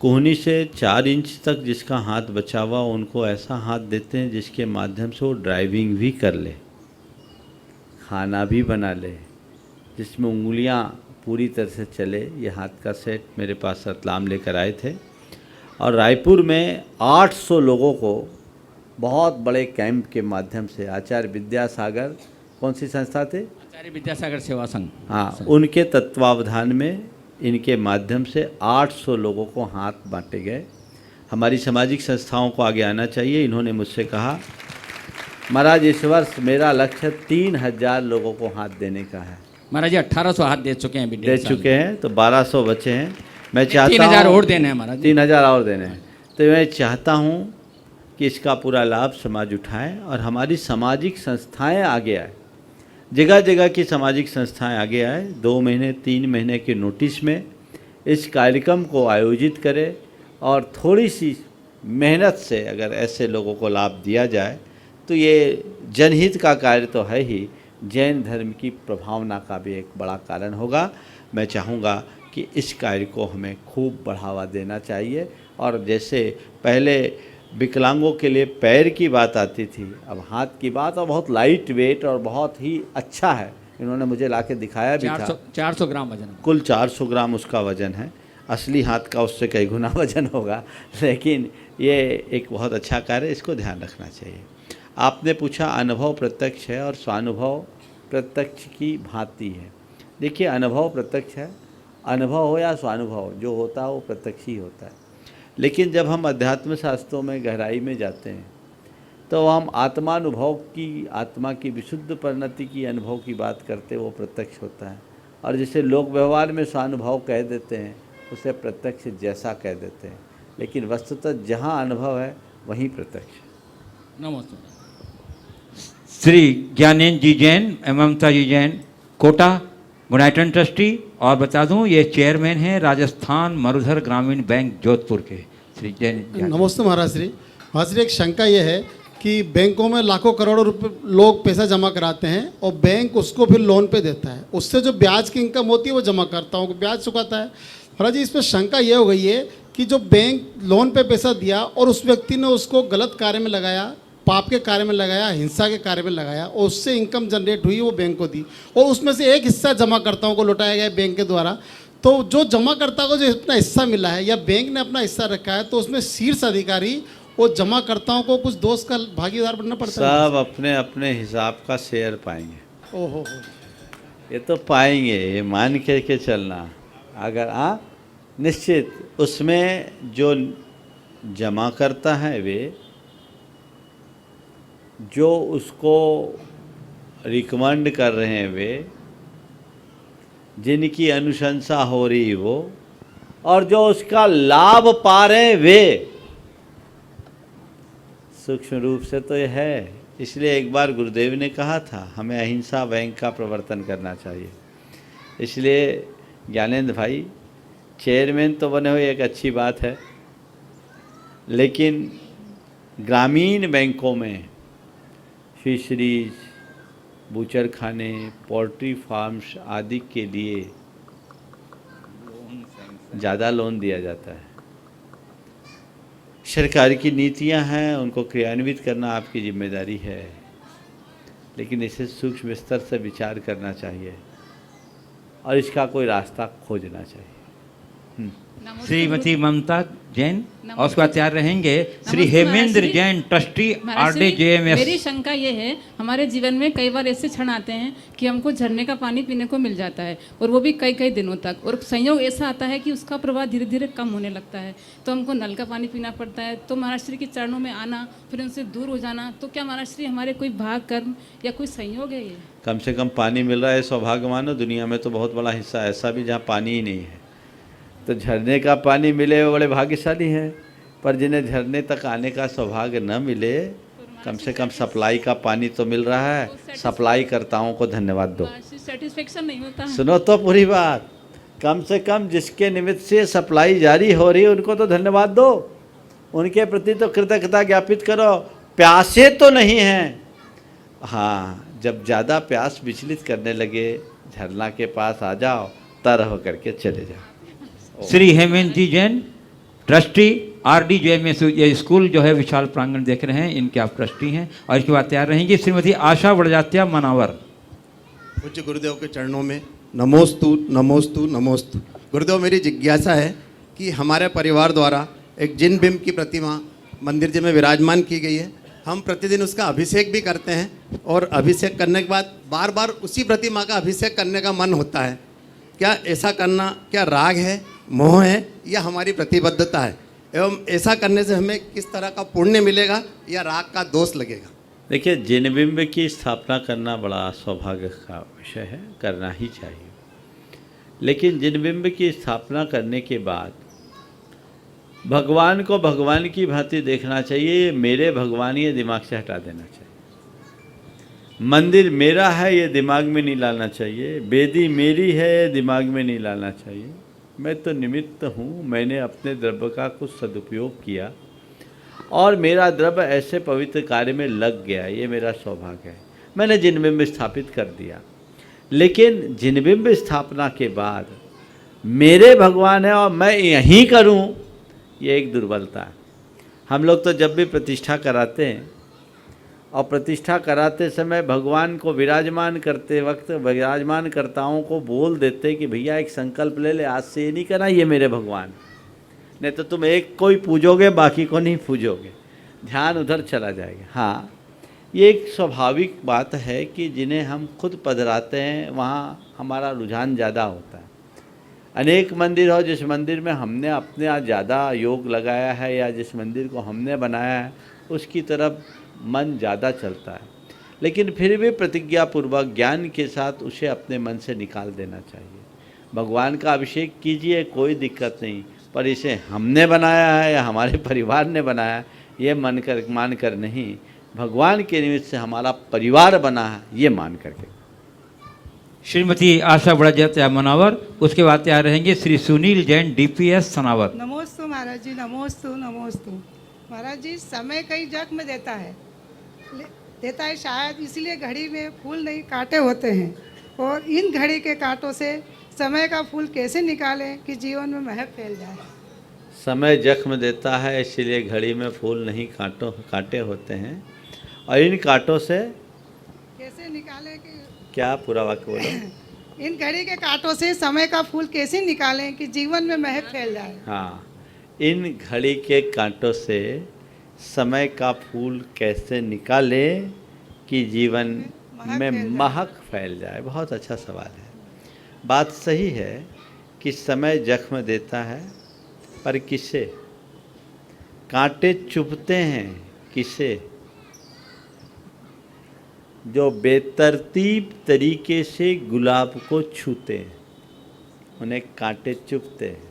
Speaker 2: कोहनी से 4 इंच तक जिसका हाथ बचा हुआ उनको ऐसा हाथ देते हैं जिसके माध्यम से वो ड्राइविंग भी कर ले, खाना भी बना ले, जिसमें उंगलियां पूरी तरह से चले। ये हाथ का सेट मेरे पास रतलाम लेकर आए थे और रायपुर में 800 लोगों को बहुत बड़े कैंप के माध्यम से आचार्य विद्यासागर, कौन सी संस्था थे?
Speaker 8: आचार्य विद्यासागर सेवा संघ।
Speaker 2: हाँ, उनके तत्वावधान में इनके माध्यम से 800 लोगों को हाथ बांटे गए। हमारी सामाजिक संस्थाओं को आगे आना चाहिए। इन्होंने मुझसे कहा, महाराज इस वर्ष मेरा लक्ष्य 3000 लोगों को हाथ देने का है।
Speaker 8: महाराज जी 1800 हाथ दे चुके हैं,
Speaker 2: दे चुके हैं, तो 1200 बचे हैं। मैं चाहता
Speaker 8: 3000 और देने हैं महाराज।
Speaker 2: 3000 और देने हैं। तो मैं चाहता हूँ कि इसका पूरा लाभ समाज उठाएं और हमारी सामाजिक संस्थाएं आगे आए, जगह जगह की सामाजिक संस्थाएं आगे आए। 2 महीने 3 महीने के नोटिस में इस कार्यक्रम को आयोजित करें और थोड़ी सी मेहनत से अगर ऐसे लोगों को लाभ दिया जाए तो ये जनहित का कार्य तो है ही, जैन धर्म की प्रभावना का भी एक बड़ा कारण होगा। मैं चाहूँगा कि इस कार्य को हमें खूब बढ़ावा देना चाहिए। और जैसे पहले विकलांगों के लिए पैर की बात आती थी, अब हाथ की बात, और बहुत लाइट वेट और बहुत ही अच्छा है। इन्होंने मुझे लाके दिखाया भी था।
Speaker 8: 400 ग्राम वजन,
Speaker 2: कुल 400 ग्राम उसका वजन है। असली हाथ का उससे कई गुना वजन होगा, लेकिन ये एक बहुत अच्छा कार्य है, इसको ध्यान रखना चाहिए। आपने पूछा अनुभव प्रत्यक्ष है और स्वानुभव प्रत्यक्ष की भांति है। देखिए, अनुभव प्रत्यक्ष है, अनुभव हो या स्वानुभव, जो होता है वो प्रत्यक्ष ही होता है। लेकिन जब हम अध्यात्म शास्त्रों में गहराई में जाते हैं तो हम आत्मानुभव की, आत्मा की विशुद्ध परिणति की अनुभव की बात करते हैं, वो प्रत्यक्ष होता है। और जिसे लोक व्यवहार में स्वानुभव कह देते हैं उसे प्रत्यक्ष जैसा कह देते हैं, लेकिन वस्तुतः जहाँ अनुभव है वहीं प्रत्यक्ष।
Speaker 8: नमस्ते।
Speaker 1: श्री ज्ञानेंद्र जी जैन, ममता जी जैन, कोटा गुणायटन ट्रस्टी, और बता दूं ये चेयरमैन हैं राजस्थान मरुधर ग्रामीण बैंक जोधपुर के श्री जैन।
Speaker 14: नमस्ते महाराज श्री। महाराज श्री, एक शंका ये है कि बैंकों में लाखों करोड़ों रुपए लोग पैसा जमा कराते हैं और बैंक उसको फिर लोन पे देता है, उससे जो ब्याज की इनकम होती है वो जमा करताओं को ब्याज चुकाता है। महाराज जी, इसमें शंका ये हो गई है कि जो बैंक लोन पे पैसा दिया और उस व्यक्ति ने उसको गलत कार्य में लगाया, पाप के कार्य में लगाया, हिंसा के कार्य में लगाया और उससे इनकम जनरेट हुई, वो बैंक को दी और उसमें से एक हिस्सा जमाकर्ताओं को लौटाया गया बैंक के द्वारा। तो जो जमाकर्ता को जो अपना हिस्सा मिला है या बैंक ने अपना हिस्सा रखा है, तो उसमें शीर्ष अधिकारी और जमाकर्ताओं को कुछ दोष का भागीदार बनना पड़ता है।
Speaker 2: सब अपने अपने हिसाब का शेयर पाएंगे।
Speaker 14: ओहो,
Speaker 2: ये तो पाएंगे, ये मान के चलना। अगर निश्चित उसमें जो जमा करता है, वे जो उसको रिकमेंड कर रहे हैं, वे जिनकी अनुशंसा हो रही वो, और जो उसका लाभ पा रहे हैं वे, सूक्ष्म रूप से तो ये है। इसलिए एक बार गुरुदेव ने कहा था हमें अहिंसा बैंक का प्रवर्तन करना चाहिए। इसलिए ज्ञानेंद्र भाई चेयरमैन तो बने हुए एक अच्छी बात है, लेकिन ग्रामीण बैंकों में फिशरीज, बूचर खाने, पोल्ट्री फार्म्स आदि के लिए ज़्यादा लोन दिया जाता है। सरकार की नीतियां हैं, उनको क्रियान्वित करना आपकी जिम्मेदारी है, लेकिन इसे सूक्ष्म स्तर से विचार करना चाहिए और इसका कोई रास्ता खोजना चाहिए।
Speaker 1: श्रीमती ममता जैन और उसके बाद तैयार रहेंगे श्री
Speaker 15: नमस्ते
Speaker 1: हेमेंद्र
Speaker 15: महाराज
Speaker 1: जैन, ट्रस्टी
Speaker 15: महाराज
Speaker 1: RD
Speaker 15: जी,
Speaker 1: JMS।
Speaker 15: मेरी शंका ये है, हमारे जीवन में कई बार ऐसे क्षण आते हैं कि हमको झरने का पानी पीने को मिल जाता है और वो भी कई कई दिनों तक, और संयोग ऐसा आता है कि उसका प्रवाह धीरे धीरे कम होने लगता है, तो हमको नल का पानी पीना पड़ता है। तो महाराज श्री के चरणों में आना, फिर उनसे दूर हो जाना, तो क्या महाराज श्री हमारे कोई भाग कर्म या कोई संयोग है ये?
Speaker 2: कम से कम पानी मिल रहा है, सौभाग्य मानो। दुनिया में तो बहुत बड़ा हिस्सा ऐसा भी जहाँ पानी ही नहीं है, तो झरने का पानी मिले वो बड़े भाग्यशाली हैं। पर जिन्हें झरने तक आने का सौभाग्य न मिले, कम से कम सप्लाई का पानी तो मिल रहा है। सप्लाई करताओं को धन्यवाद दो।
Speaker 15: सेटिस्फेक्शन नहीं होता है।
Speaker 2: सुनो तो पूरी बात, कम से कम जिसके निमित्त से सप्लाई जारी हो रही है उनको तो धन्यवाद दो, उनके प्रति तो कृतज्ञता ज्ञापित करो। प्यासे तो नहीं हैं। हाँ, जब ज़्यादा प्यास विचलित करने लगे, झरना के पास आ जाओ, तरह करके चले जाओ।
Speaker 1: श्री हेमेंद्र जी जैन, ट्रस्टी RD JMS, ये स्कूल जो है विशाल प्रांगण देख रहे हैं, इनके आप ट्रस्टी हैं। और इसके बाद तैयार रहेंगी श्रीमती आशा वड़जात्या मनावर।
Speaker 16: पूज्य गुरुदेव के चरणों में नमोस्तु नमोस्तु नमोस्तु। गुरुदेव, मेरी जिज्ञासा है कि हमारे परिवार द्वारा एक जिन बिंब की प्रतिमा मंदिर जी में विराजमान की गई है, हम प्रतिदिन उसका अभिषेक भी करते हैं और अभिषेक करने के बाद बार बार उसी प्रतिमा का अभिषेक करने का मन होता है। क्या ऐसा करना क्या राग है, मोह है, या हमारी प्रतिबद्धता है? एवं ऐसा करने से हमें किस तरह का पुण्य मिलेगा या राग का दोष लगेगा?
Speaker 2: देखिए, जिनबिंब की स्थापना करना बड़ा सौभाग्य का विषय है, करना ही चाहिए। लेकिन जिनबिंब की स्थापना करने के बाद भगवान को भगवान की भांति देखना चाहिए। ये मेरे भगवान, ये दिमाग से हटा देना चाहिए। मंदिर मेरा है, ये दिमाग में नहीं लाना चाहिए। वेदी मेरी है, ये दिमाग में नहीं लाना चाहिए। मैं तो निमित्त हूँ, मैंने अपने द्रव्य का कुछ सदुपयोग किया और मेरा द्रव्य ऐसे पवित्र कार्य में लग गया, ये मेरा सौभाग्य है। मैंने जिनबिंब स्थापित कर दिया, लेकिन जिनबिंब स्थापना के बाद मेरे भगवान है और मैं यहीं करूं, ये एक दुर्बलता है। हम लोग तो जब भी प्रतिष्ठा कराते हैं और प्रतिष्ठा कराते समय भगवान को विराजमान करते वक्त विराजमान कर्ताओं को बोल देते कि भैया एक संकल्प ले ले, आज से ये नहीं करना, ये मेरे भगवान, नहीं तो तुम एक को ही पूजोगे, बाकी को नहीं पूजोगे, ध्यान उधर चला जाएगा। हाँ, ये एक स्वाभाविक बात है कि जिन्हें हम खुद पधराते हैं वहाँ हमारा रुझान ज़्यादा होता है। अनेक मंदिर हो, जिस मंदिर में हमने अपने आज ज़्यादा योग लगाया है या जिस मंदिर को हमने बनाया है उसकी तरफ मन ज़्यादा चलता है, लेकिन फिर भी प्रतिज्ञापूर्वक ज्ञान के साथ उसे अपने मन से निकाल देना चाहिए। भगवान का अभिषेक कीजिए, कोई दिक्कत नहीं, पर इसे हमने बनाया है या हमारे परिवार ने बनाया, ये मान कर नहीं, भगवान के निमित्त से हमारा परिवार बना है, ये मान करके।
Speaker 1: श्रीमती आशा वड़जात्या मनावर, उसके बाद तैयार रहेंगे श्री सुनील जैन, DPS सनावर।
Speaker 9: नमोस्तु महाराज जी, नमोस्तु नमोस्तु। महाराज जी, समय कई जख्म देता है शायद इसलिए घड़ी में फूल नहीं काटे होते हैं, और इन घड़ी के कांटों से समय का फूल कैसे निकालें कि जीवन में महक फैल जाए?
Speaker 2: समय जख्म देता है इसलिए घड़ी में फूल नहीं कांटे होते हैं, और इन कांटों से
Speaker 9: कैसे निकालें कि
Speaker 2: क्या पूरा वाक्य बोलो?
Speaker 9: इन घड़ी के कांटों से समय का फूल कैसे निकालें कि जीवन में महक फैल जाए?
Speaker 2: हाँ, इन घड़ी के कांटों से समय का फूल कैसे निकालें कि जीवन में महक फैल जाए। बहुत अच्छा सवाल है। बात सही है कि समय जख्म देता है, पर किसे? कांटे चुभते हैं किसे? जो बेतरतीब तरीके से गुलाब को छूते हैं उन्हें कांटे चुभते हैं,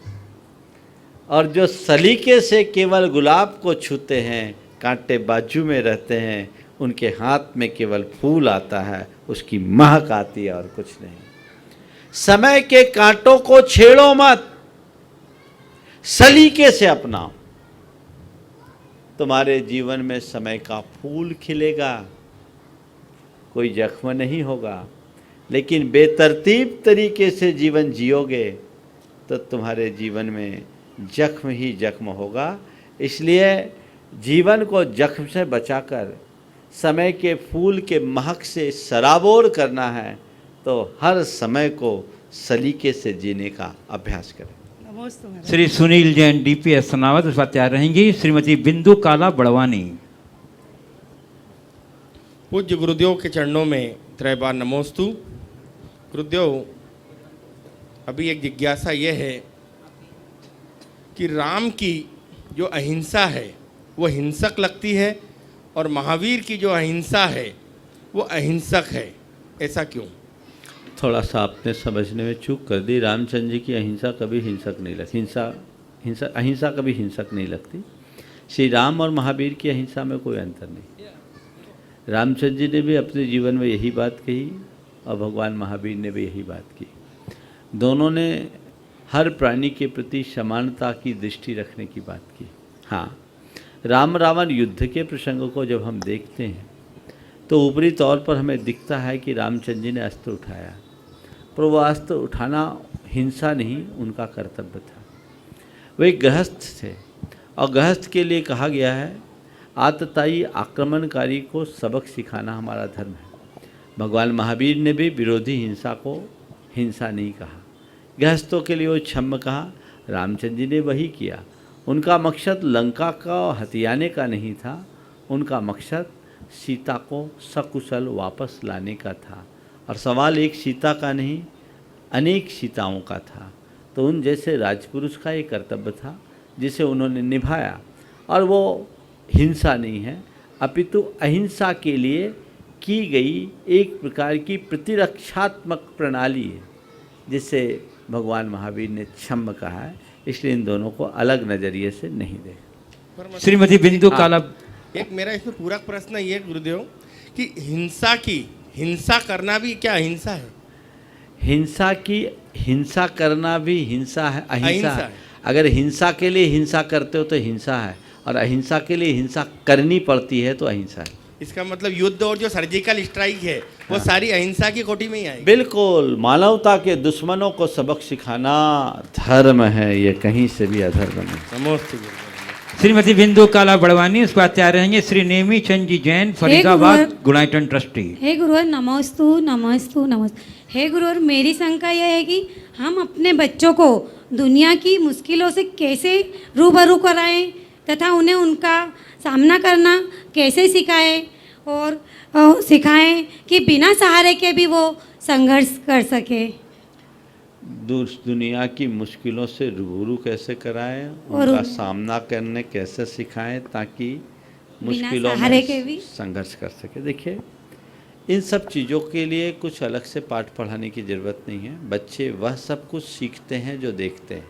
Speaker 2: और जो सलीके से केवल गुलाब को छूते हैं, कांटे बाजू में रहते हैं, उनके हाथ में केवल फूल आता है, उसकी महक आती है और कुछ नहीं। समय के कांटों को छेड़ो मत, सलीके से अपनाओ, तुम्हारे जीवन में समय का फूल खिलेगा, कोई जख्म नहीं होगा। लेकिन बेतरतीब तरीके से जीवन जियोगे तो तुम्हारे जीवन में जख्म ही जख्म होगा। इसलिए जीवन को जख्म से बचाकर समय के फूल के महक से सराबोर करना है तो हर समय को सलीके से जीने का अभ्यास करें।
Speaker 11: नमोस्तु महाराज।
Speaker 1: श्री सुनील जैन डीपीएस सनावत उस पर तैयार रहेंगी। श्रीमती बिंदु काला बड़वानी।
Speaker 17: पूज्य गुरुदेव के चरणों में त्रय बार नमोस्तु। गुरुदेव, अभी एक जिज्ञासा यह है कि राम की जो अहिंसा है वो हिंसक लगती है और महावीर की जो अहिंसा है वो अहिंसक है, ऐसा क्यों?
Speaker 2: थोड़ा सा आपने समझने में चूक कर दी। रामचंद्र जी की अहिंसा कभी हिंसक नहीं लगती, अहिंसा कभी हिंसक नहीं लगती। श्री राम और महावीर की अहिंसा में कोई अंतर नहीं। रामचंद्र जी ने भी अपने जीवन में यही बात कही और भगवान महावीर ने भी यही बात की। दोनों ने हर प्राणी के प्रति समानता की दृष्टि रखने की बात की। हाँ, राम रावण युद्ध के प्रसंग को जब हम देखते हैं तो ऊपरी तौर पर हमें दिखता है कि रामचंद्र जी ने अस्त्र उठाया, पर वो अस्त्र उठाना हिंसा नहीं, उनका कर्तव्य था। वो एक गृहस्थ थे और गृहस्थ के लिए कहा गया है आतताई आक्रमणकारी को सबक सिखाना हमारा धर्म है। भगवान महावीर ने भी विरोधी हिंसा को हिंसा नहीं कहा, गृहस्थों के लिए वो क्षम्य कहा। रामचंद्र जी ने वही किया। उनका मकसद लंका का हथियाने का नहीं था, उनका मकसद सीता को सकुशल वापस लाने का था। और सवाल एक सीता का नहीं, अनेक सीताओं का था। तो उन जैसे राजपुरुष का ये कर्तव्य था जिसे उन्होंने निभाया, और वो हिंसा नहीं है अपितु अहिंसा के लिए की गई एक प्रकार की प्रतिरक्षात्मक प्रणाली है, जिसे भगवान महावीर ने क्षम्य कहा है। इसलिए इन दोनों को अलग नज़रिए से नहीं देखें।
Speaker 1: श्रीमती बिंदु काला।
Speaker 17: एक मेरा इसमें पूरा प्रश्न ये है गुरुदेव कि हिंसा करना भी क्या अहिंसा है?
Speaker 2: हिंसा करना भी हिंसा है, अहिंसा है। अगर हिंसा के लिए हिंसा करते हो तो हिंसा है, और अहिंसा के लिए हिंसा करनी पड़ती है तो अहिंसा है।
Speaker 17: इसका मतलब युद्ध और जो सर्जिकल स्ट्राइक है वो सारी अहिंसा की कोटि में ही आएगी।
Speaker 2: बिल्कुल, मानवता के दुश्मनों को सबक सिखाना धर्म है, ये कहीं से भी अधर्म नहीं।
Speaker 1: श्रीमती बिंदु काला बड़वानी, उस पर तैयार रहेंगे श्री नेमी चंद जी जैन, फरीदाबाद गुणायतन ट्रस्टी।
Speaker 11: हे गुरुवर नमोस्तु नमोस्तु नमोस्तु। हे गुरुवर, मेरी शंका यह है कि हम अपने बच्चों को दुनिया की मुश्किलों से कैसे रूबरू कराएं तथा उन्हें उनका सामना करना कैसे सिखाएं और सिखाएं कि बिना सहारे के भी वो संघर्ष कर सके।
Speaker 2: दुनिया की मुश्किलों से रूबरू कैसे कराएं, उनका सामना करने कैसे सिखाएं ताकि मुश्किलों में संघर्ष कर सके। देखिए, इन सब चीज़ों के लिए कुछ अलग से पाठ पढ़ाने की ज़रूरत नहीं है। बच्चे वह सब कुछ सीखते हैं जो देखते हैं,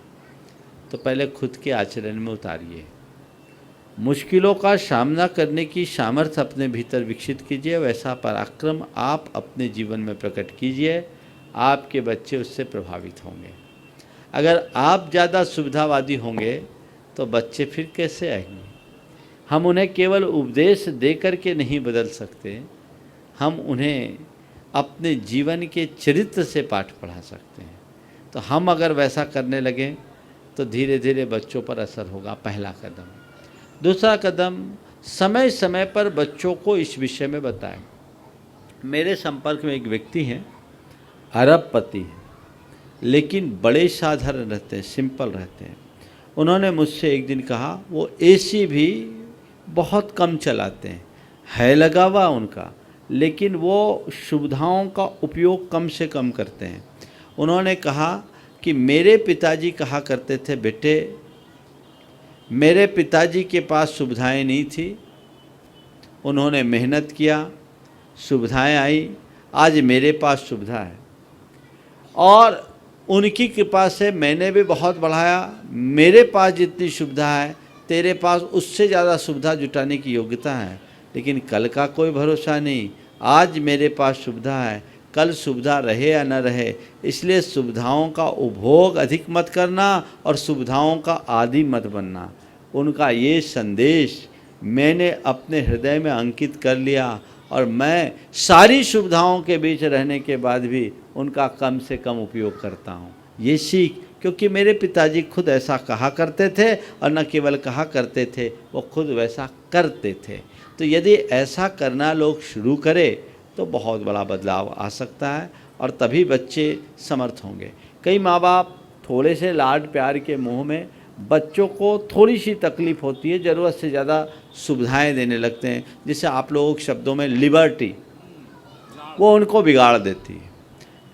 Speaker 2: तो पहले खुद के आचरण में उतारिए। मुश्किलों का सामना करने की सामर्थ्य अपने भीतर विकसित कीजिए, वैसा पराक्रम आप अपने जीवन में प्रकट कीजिए, आपके बच्चे उससे प्रभावित होंगे। अगर आप ज़्यादा सुविधावादी होंगे तो बच्चे फिर कैसे आएंगे? हम उन्हें केवल उपदेश दे कर के नहीं बदल सकते, हम उन्हें अपने जीवन के चरित्र से पाठ पढ़ा सकते हैं। तो हम अगर वैसा करने लगें तो धीरे धीरे बच्चों पर असर होगा, पहला कदम। दूसरा कदम, समय समय पर बच्चों को इस विषय में बताएं। मेरे संपर्क में एक व्यक्ति हैं, अरबपति हैं, लेकिन बड़े साधारण रहते हैं, सिंपल रहते हैं। उन्होंने मुझसे एक दिन कहा, वो एसी भी बहुत कम चलाते हैं, है लगा हुआ उनका, लेकिन वो सुविधाओं का उपयोग कम से कम करते हैं। उन्होंने कहा कि मेरे पिताजी कहा करते थे, बेटे मेरे पिताजी के पास सुविधाएं नहीं थी, उन्होंने मेहनत किया, सुविधाएं आई, आज मेरे पास सुविधा है, और उनकी कृपा से मैंने भी बहुत बढ़ाया। मेरे पास जितनी सुविधा है तेरे पास उससे ज़्यादा सुविधा जुटाने की योग्यता है, लेकिन कल का कोई भरोसा नहीं। आज मेरे पास सुविधा है, कल सुविधा रहे या न रहे, इसलिए सुविधाओं का उपभोग अधिक मत करना और सुविधाओं का आदी मत बनना। उनका ये संदेश मैंने अपने हृदय में अंकित कर लिया, और मैं सारी सुविधाओं के बीच रहने के बाद भी उनका कम से कम उपयोग करता हूँ। ये सीख, क्योंकि मेरे पिताजी खुद ऐसा कहा करते थे, और न केवल कहा करते थे, वो खुद वैसा करते थे। तो यदि ऐसा करना लोग शुरू करें तो बहुत बड़ा बदलाव आ सकता है, और तभी बच्चे समर्थ होंगे। कई माँ बाप थोड़े से लाड प्यार के मुँह में बच्चों को थोड़ी सी तकलीफ़ होती है, ज़रूरत से ज़्यादा सुविधाएं देने लगते हैं, जिससे आप लोगों के शब्दों में लिबर्टी, वो उनको बिगाड़ देती है।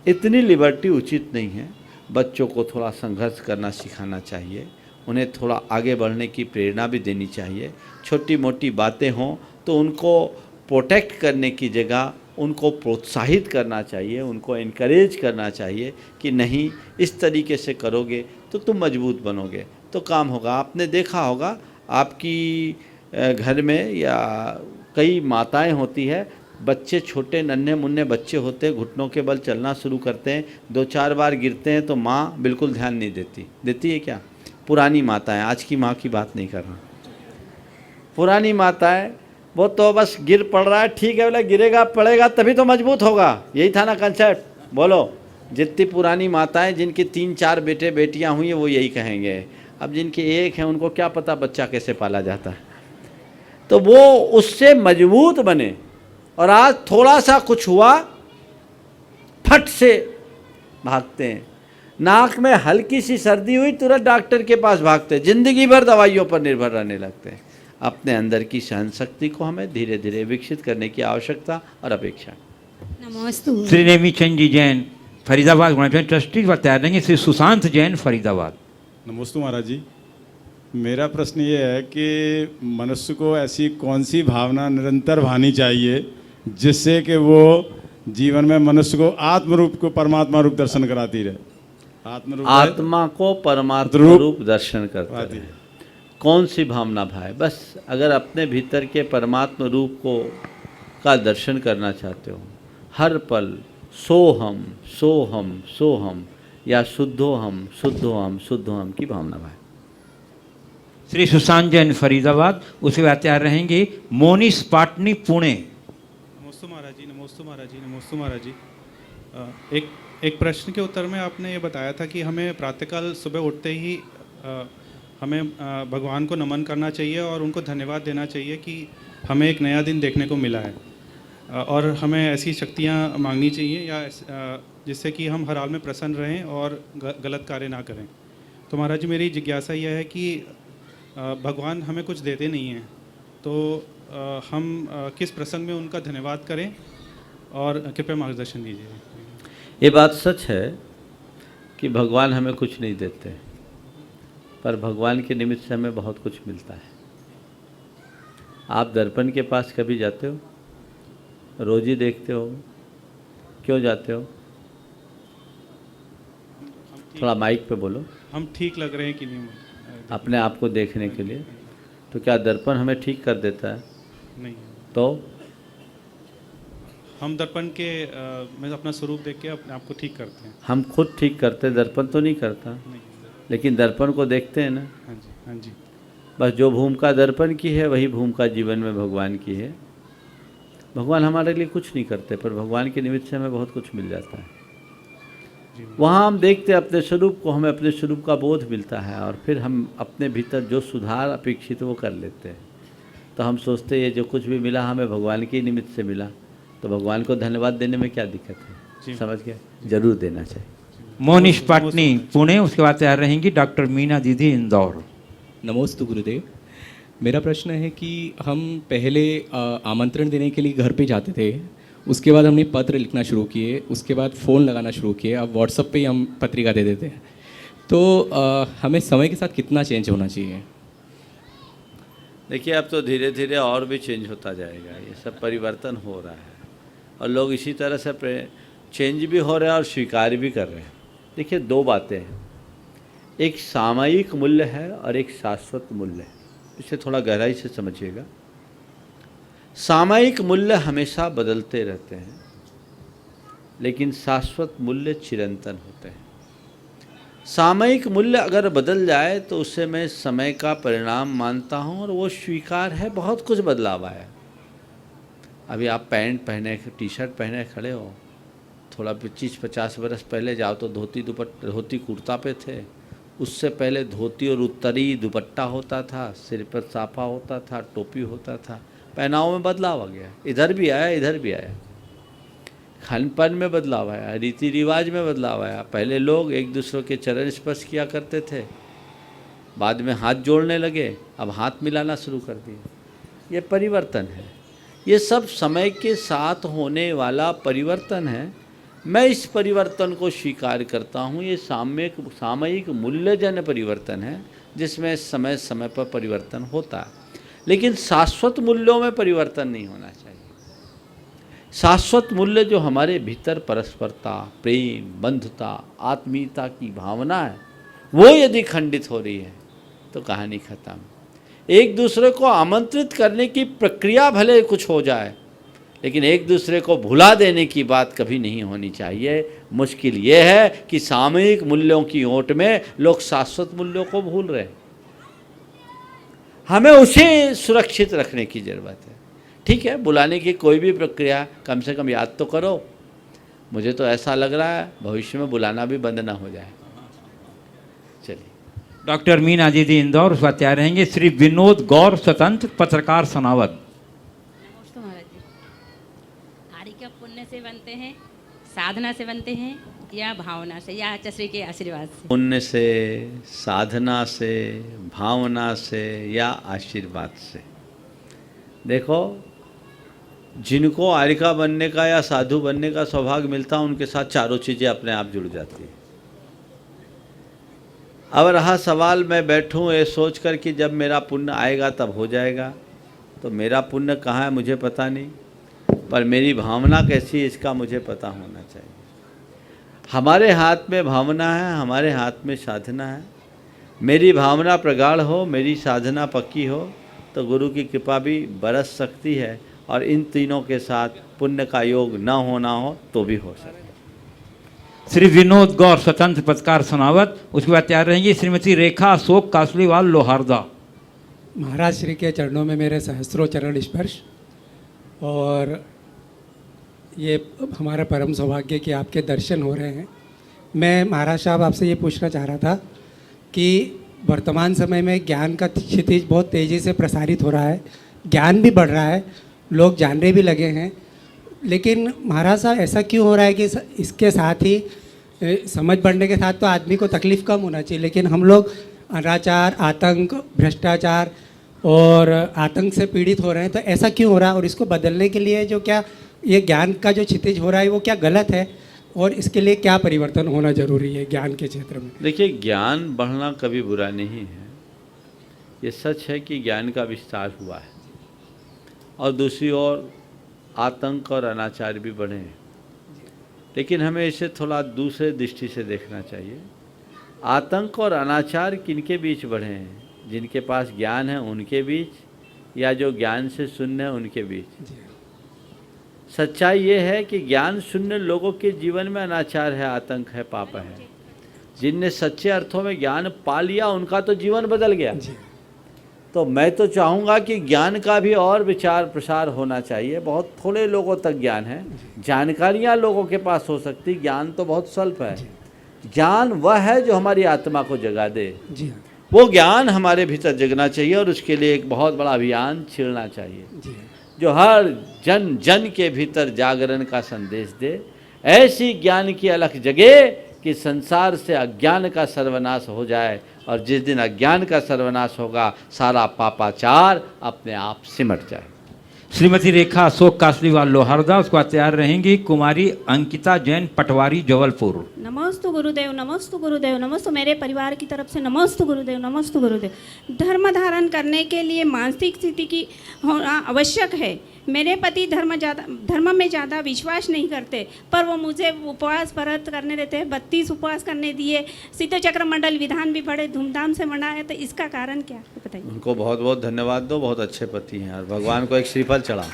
Speaker 2: इतनी लिबर्टी उचित नहीं है। बच्चों को थोड़ा संघर्ष करना सिखाना चाहिए, उन्हें थोड़ा आगे बढ़ने की प्रेरणा भी देनी चाहिए। छोटी मोटी बातें हों तो उनको प्रोटेक्ट करने की जगह उनको प्रोत्साहित करना चाहिए, उनको इनकरेज करना चाहिए कि नहीं, इस तरीके से करोगे तो तुम मजबूत बनोगे तो काम होगा। आपने देखा होगा आपकी घर में या कई माताएं होती है, बच्चे छोटे नन्हे मुन्ने बच्चे होते हैं, घुटनों के बल चलना शुरू करते हैं, 2-4 बार गिरते हैं तो माँ बिल्कुल ध्यान नहीं देती है क्या? पुरानी माताएं, आज की माँ की बात नहीं कर रहा। पुरानी माताएं वो तो बस गिर पड़ रहा है, ठीक है, बोला गिरेगा पड़ेगा तभी तो मजबूत होगा, यही था ना कंसेप्ट। बोलो, जितनी पुरानी माताएं जिनकी 3-4 बेटे बेटियां हुई हैं वो यही कहेंगे। अब जिनके एक हैं उनको क्या पता बच्चा कैसे पाला जाता है, तो वो उससे मजबूत बने। और आज थोड़ा सा कुछ हुआ फट से भागते हैं, नाक में हल्की सी सर्दी हुई तुरंत डॉक्टर के पास भागते हैं, जिंदगी भर दवाइयों पर निर्भर रहने लगते हैं। अपने अंदर की सहन शक्ति को हमें धीरे धीरे विकसित करने की आवश्यकता और अपेक्षा।
Speaker 18: नमस्ते।
Speaker 1: श्री नेमीचंद जी जैन फरीदाबाद ट्रस्टी बता देंगे। श्री सुशांत जैन फरीदाबाद।
Speaker 19: नमस्ते महाराज जी, मेरा प्रश्न ये है कि मनुष्य को ऐसी कौन सी भावना निरंतर भानी चाहिए जिससे कि वो जीवन में मनुष्य को आत्म रूप को परमात्मा रूप दर्शन कराती रहे?
Speaker 2: आत्मा को परमात्मा रूप दर्शन करता है। कौन सी भावना भाई? बस अगर अपने भीतर के परमात्मा रूप को का दर्शन करना चाहते हो, हर पल सोहम सोहम सोहम या शुद्धोहम शुद्धोहम शुद्धोहम की भावना भाई।
Speaker 1: श्री सुशांत जैन फरीदाबाद। उसके बाद तैयार रहेंगे मोनिस पाटनी पुणे।
Speaker 20: नमस्ते महाराज जी, नमस्ते महाराज जी, नमस्ते महाराज जी। एक प्रश्न के उत्तर में आपने ये बताया था कि हमें प्रातःकाल सुबह उठते ही हमें भगवान को नमन करना चाहिए और उनको धन्यवाद देना चाहिए कि हमें एक नया दिन देखने को मिला है, और हमें ऐसी शक्तियाँ मांगनी चाहिए या जिससे कि हम हर हाल में प्रसन्न रहें और गलत कार्य ना करें। तो महाराज जी, मेरी जिज्ञासा यह है कि भगवान हमें कुछ देते नहीं हैं, तो हम किस प्रसंग में उनका धन्यवाद करें, और कृपया मार्गदर्शन दीजिए।
Speaker 2: ये बात सच है कि भगवान हमें कुछ नहीं देते, पर भगवान के निमित्त से हमें बहुत कुछ मिलता है। आप दर्पण के पास कभी जाते हो? रोज ही देखते हो, क्यों जाते हो? थोड़ा माइक पे बोलो।
Speaker 20: हम ठीक लग रहे हैं कि नहीं
Speaker 2: अपने आप को देखने के लिए? तो क्या दर्पण हमें ठीक कर देता है?
Speaker 20: नहीं।
Speaker 2: तो
Speaker 20: हम दर्पण के में अपना स्वरूप देख के अपने आप को ठीक करते हैं।
Speaker 2: हम खुद ठीक करते, दर्पण तो नहीं करता।
Speaker 20: नहीं।
Speaker 2: लेकिन दर्पण को देखते हैं ना।
Speaker 20: हाँ जी, हाँ जी।
Speaker 2: बस जो भूमिका दर्पण की है वही भूमिका जीवन में भगवान की है। भगवान हमारे लिए कुछ नहीं करते, पर भगवान के निमित्त से हमें बहुत कुछ मिल जाता है। वहाँ हम देखते हैं अपने स्वरूप को, हमें अपने स्वरूप का बोध मिलता है, और फिर हम अपने भीतर जो सुधार अपेक्षित वो कर लेते हैं। तो हम सोचते हैं ये जो कुछ भी मिला हमें भगवान के निमित्त से मिला, तो भगवान को धन्यवाद देने में क्या दिक्कत है? समझ गए? जरूर देना चाहिए।
Speaker 1: मोनिश पाटनी पुणे। उसके बाद तैयार रहेंगी डॉक्टर मीना दीदी इंदौर।
Speaker 21: नमस्ते गुरुदेव। मेरा प्रश्न है कि हम पहले आमंत्रण देने के लिए घर पे जाते थे, उसके बाद हमने पत्र लिखना शुरू किए, उसके बाद फ़ोन लगाना शुरू किए, अब व्हाट्सएप पे ही हम पत्रिका दे देते हैं। तो हमें समय के साथ कितना चेंज होना चाहिए?
Speaker 2: देखिए, अब तो धीरे धीरे और भी चेंज होता जाएगा, ये सब परिवर्तन हो रहा है, और लोग इसी तरह से चेंज भी हो रहे हैं और स्वीकार भी कर रहे हैं। देखिए, दो बातें हैं, एक सामयिक मूल्य है और एक शाश्वत मूल्य है। इसे थोड़ा गहराई से समझिएगा। सामयिक मूल्य हमेशा बदलते रहते हैं, लेकिन शाश्वत मूल्य चिरंतन होते हैं। सामयिक मूल्य अगर बदल जाए तो उसे मैं समय का परिणाम मानता हूँ, और वो स्वीकार है। बहुत कुछ बदलाव आया। अभी आप पैंट पहने, टी शर्ट पहने खड़े हो, थोड़ा 25-50 बरस पहले जाओ तो धोती कुर्ता पे थे। उससे पहले धोती और उत्तरी दुपट्टा होता था, सिर पर साफा होता था, टोपी होता था। पहनाव में बदलाव आ गया, इधर भी आया इधर भी आया। खान पान में बदलाव आया, रीति रिवाज में बदलाव आया। पहले लोग एक दूसरे के चरण स्पर्श किया करते थे, बाद में हाथ जोड़ने लगे, अब हाथ मिलाना शुरू कर दिए। ये परिवर्तन है, ये सब समय के साथ होने वाला परिवर्तन है। मैं इस परिवर्तन को स्वीकार करता हूँ। ये सामयिक मूल्यजन्य परिवर्तन है जिसमें समय समय पर परिवर्तन होता है, लेकिन शाश्वत मूल्यों में परिवर्तन नहीं होना चाहिए। शाश्वत मूल्य जो हमारे भीतर परस्परता, प्रेम, बंधुता, आत्मीयता की भावना है, वो यदि खंडित हो रही है तो कहानी खत्म। एक दूसरे को आमंत्रित करने की प्रक्रिया भले कुछ हो जाए, लेकिन एक दूसरे को भुला देने की बात कभी नहीं होनी चाहिए। मुश्किल ये है कि सामयिक मूल्यों की ओट में लोग शाश्वत मूल्यों को भूल रहे हैं। हमें उसे सुरक्षित रखने की ज़रूरत है। ठीक है, बुलाने की कोई भी प्रक्रिया कम से कम याद तो करो। मुझे तो ऐसा लग रहा है भविष्य में बुलाना भी बंद ना हो जाए। चलिए,
Speaker 1: डॉक्टर मीना दीदी इंदौर, उसका तैयार रहेंगे श्री विनोद गौर, स्वतंत्र पत्रकार, सोनावत।
Speaker 18: आर्य पुण्य से बनते हैं, साधना से बनते हैं, या भावना से, या आचार्य के आशीर्वाद से?
Speaker 2: पुण्य से, साधना से, भावना से या आशीर्वाद से। देखो, जिनको आर्यिका बनने का या साधु बनने का सौभाग्य मिलता है, उनके साथ चारों चीज़ें अपने आप जुड़ जाती हैं। अब रहा सवाल, मैं बैठूं ये सोच कर कि जब मेरा पुण्य आएगा तब हो जाएगा, तो मेरा पुण्य कहाँ है मुझे पता नहीं, पर मेरी भावना कैसी है इसका मुझे पता होना चाहिए। हमारे हाथ में भावना है, हमारे हाथ में साधना है। मेरी भावना प्रगाढ़ हो, मेरी साधना पक्की हो, तो गुरु की कृपा भी बरस सकती है, और इन तीनों के साथ पुण्य का योग न होना हो तो भी हो सकता है।
Speaker 1: श्री विनोद गौर, स्वतंत्र पत्रकार, सोनावत। उसके बाद तैयार रहेंगी श्रीमती रेखा अशोक कासलीवाल, लोहारदा।
Speaker 22: महाराज श्री के चरणों में मेरे सहस्त्रों चरण स्पर्श, और ये हमारा परम सौभाग्य कि आपके दर्शन हो रहे हैं। मैं महाराज साहब आपसे ये पूछना चाह रहा था कि वर्तमान समय में ज्ञान का क्षितिज बहुत तेज़ी से प्रसारित हो रहा है, ज्ञान भी बढ़ रहा है, लोग जानने भी लगे हैं, लेकिन महाराज साहब ऐसा क्यों हो रहा है कि इसके साथ ही समझ बढ़ने के साथ तो आदमी को तकलीफ़ कम होना चाहिए, लेकिन हम लोग अनाचार, आतंक, भ्रष्टाचार और आतंक से पीड़ित हो रहे हैं। तो ऐसा क्यों हो रहा है, और इसको बदलने के लिए जो क्या ये ज्ञान का जो क्षितिज हो रहा है वो क्या गलत है, और इसके लिए क्या परिवर्तन होना जरूरी है ज्ञान के क्षेत्र में?
Speaker 2: देखिए, ज्ञान बढ़ना कभी बुरा नहीं है। ये सच है कि ज्ञान का विस्तार हुआ है, और दूसरी ओर आतंक और अनाचार भी बढ़े हैं, लेकिन हमें इसे थोड़ा दूसरे दृष्टि से देखना चाहिए। आतंक और अनाचार किनके बीच बढ़े हैं? जिनके पास ज्ञान है उनके बीच, या जो ज्ञान से शून्य है उनके बीच? सच्चाई ये है कि ज्ञान शून्य लोगों के जीवन में अनाचार है, आतंक है, पाप है। जिनने सच्चे अर्थों में ज्ञान पा लिया उनका तो जीवन बदल गया। तो मैं तो चाहूँगा कि ज्ञान का भी और विचार प्रसार होना चाहिए। बहुत थोड़े लोगों तक ज्ञान है, जानकारियाँ लोगों के पास हो सकती, ज्ञान तो बहुत स्वल्प है। ज्ञान वह है जो हमारी आत्मा को जगा दे। वो ज्ञान हमारे भीतर जगना चाहिए, और उसके लिए एक बहुत बड़ा अभियान छिड़ना चाहिए जो हर जन जन के भीतर जागरण का संदेश दे। ऐसी ज्ञान की अलख जगे कि संसार से अज्ञान का सर्वनाश हो जाए, और जिस दिन अज्ञान का सर्वनाश होगा सारा पापाचार अपने आप सिमट जाए।
Speaker 1: श्रीमती रेखा अशोक कासलीवाल, लोहारदा। उसके बाद तैयार रहेंगी कुमारी अंकिता जैन, पटवारी, जबलपुर।
Speaker 23: नमस्तु गुरुदेव, नमस्तु गुरुदेव, नमस्तु मेरे परिवार की तरफ से नमस्तु गुरुदेव, नमस्तु गुरुदेव। धर्म धारण करने के लिए मानसिक स्थिति की होना आवश्यक है। मेरे पति धर्म में ज़्यादा विश्वास नहीं करते, पर वो मुझे उपवास व्रत करने देते हैं। 32 उपवास करने दिए, शीतल चक्र मंडल विधान भी बड़े धूमधाम से मनाए, तो इसका कारण क्या है बताइए?
Speaker 2: उनको बहुत बहुत धन्यवाद दो, बहुत अच्छे पति हैं, और भगवान को एक श्रीफल चढ़ा।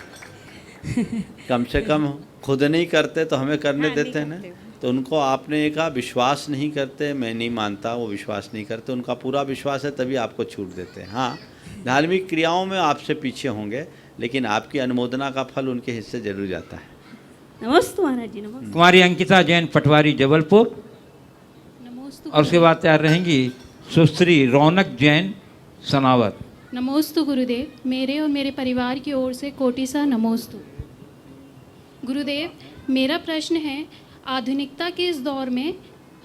Speaker 2: कम से कम खुद नहीं करते तो हमें करने देते हैं ना। तो उनको आपने कहा विश्वास नहीं करते, मैं नहीं मानता वो विश्वास नहीं करते, उनका पूरा विश्वास है तभी आपको छूट देते हैं। हाँ, धार्मिक क्रियाओं में आपसे पीछे होंगे, लेकिन आपकी अनुमोदना का फल उनके हिस्से जरूर जाता है।
Speaker 23: नमस्ते महाराज जी, नमस्ते।
Speaker 1: कुमारी अंकिता जैन, पटवारी, जबलपुर। और उसके बाद तैयार रहेंगी सुश्री रौनक जैन, सोनावत।
Speaker 24: नमोस्तु गुरुदेव, मेरे और मेरे परिवार की ओर से कोटि सा नमोस्तु। गुरुदेव,
Speaker 3: मेरा प्रश्न है, आधुनिकता के इस दौर में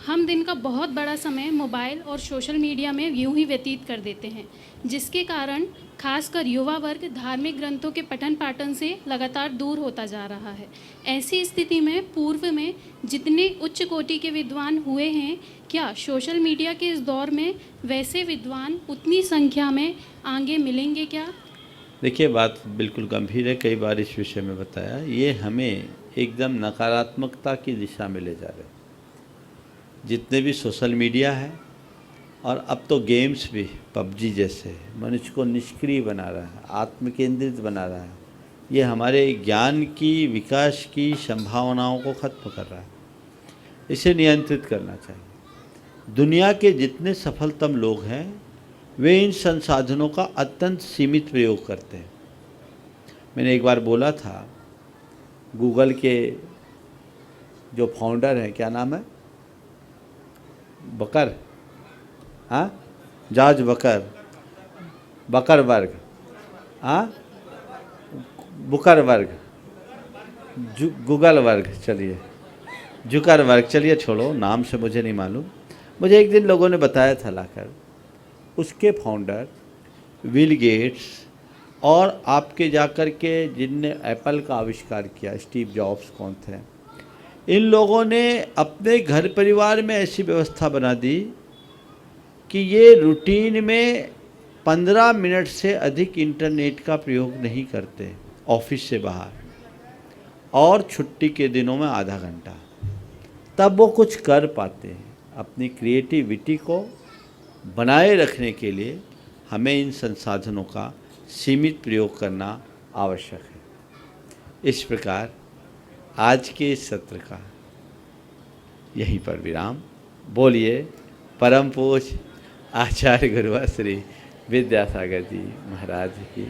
Speaker 3: हम दिन का बहुत बड़ा समय मोबाइल और सोशल मीडिया में यूं ही व्यतीत कर देते हैं, जिसके कारण खासकर युवा वर्ग धार्मिक ग्रंथों के पठन पाठन से लगातार दूर होता जा रहा है। ऐसी स्थिति में पूर्व में जितने उच्च कोटि के विद्वान हुए हैं, क्या सोशल मीडिया के इस दौर में वैसे विद्वान उतनी संख्या में आगे मिलेंगे क्या?
Speaker 2: देखिए, बात बिल्कुल गंभीर है, कई बार इस विषय में बताया। ये हमें एकदम नकारात्मकता की दिशा में ले जा रहे हैं। जितने भी सोशल मीडिया है और अब तो गेम्स भी, पबजी जैसे, मनुष्य को निष्क्रिय बना रहा है, आत्मकेंद्रित बना रहा है। ये हमारे ज्ञान की, विकास की संभावनाओं को खत्म कर रहा है। इसे नियंत्रित करना चाहिए। दुनिया के जितने सफलतम लोग हैं वे इन संसाधनों का अत्यंत सीमित प्रयोग करते हैं। मैंने एक बार बोला था, गूगल के जो फाउंडर हैं, क्या नाम है, बकर, हाँ, जॉर्ज बकरबर्ग, हाँ, बुकरबर्ग, गूगलबर्ग, चलिए जुकरबर्ग, चलिए छोड़ो, नाम से मुझे नहीं मालूम। मुझे एक दिन लोगों ने बताया था लाकर, उसके फाउंडर बिल गेट्स और आपके जाकर के जिनने एप्पल का आविष्कार किया, स्टीव जॉब्स कौन थे, इन लोगों ने अपने घर परिवार में ऐसी व्यवस्था बना दी कि ये रूटीन में 15 मिनट से अधिक इंटरनेट का प्रयोग नहीं करते ऑफिस से बाहर, और छुट्टी के दिनों में आधा घंटा, तब वो कुछ कर पाते हैं। अपनी क्रिएटिविटी को बनाए रखने के लिए हमें इन संसाधनों का सीमित प्रयोग करना आवश्यक है। इस प्रकार आज के इस सत्र का यहीं पर विराम। बोलिए परम पूज्य आचार्य गुरुवर श्री विद्यासागर जी महाराज की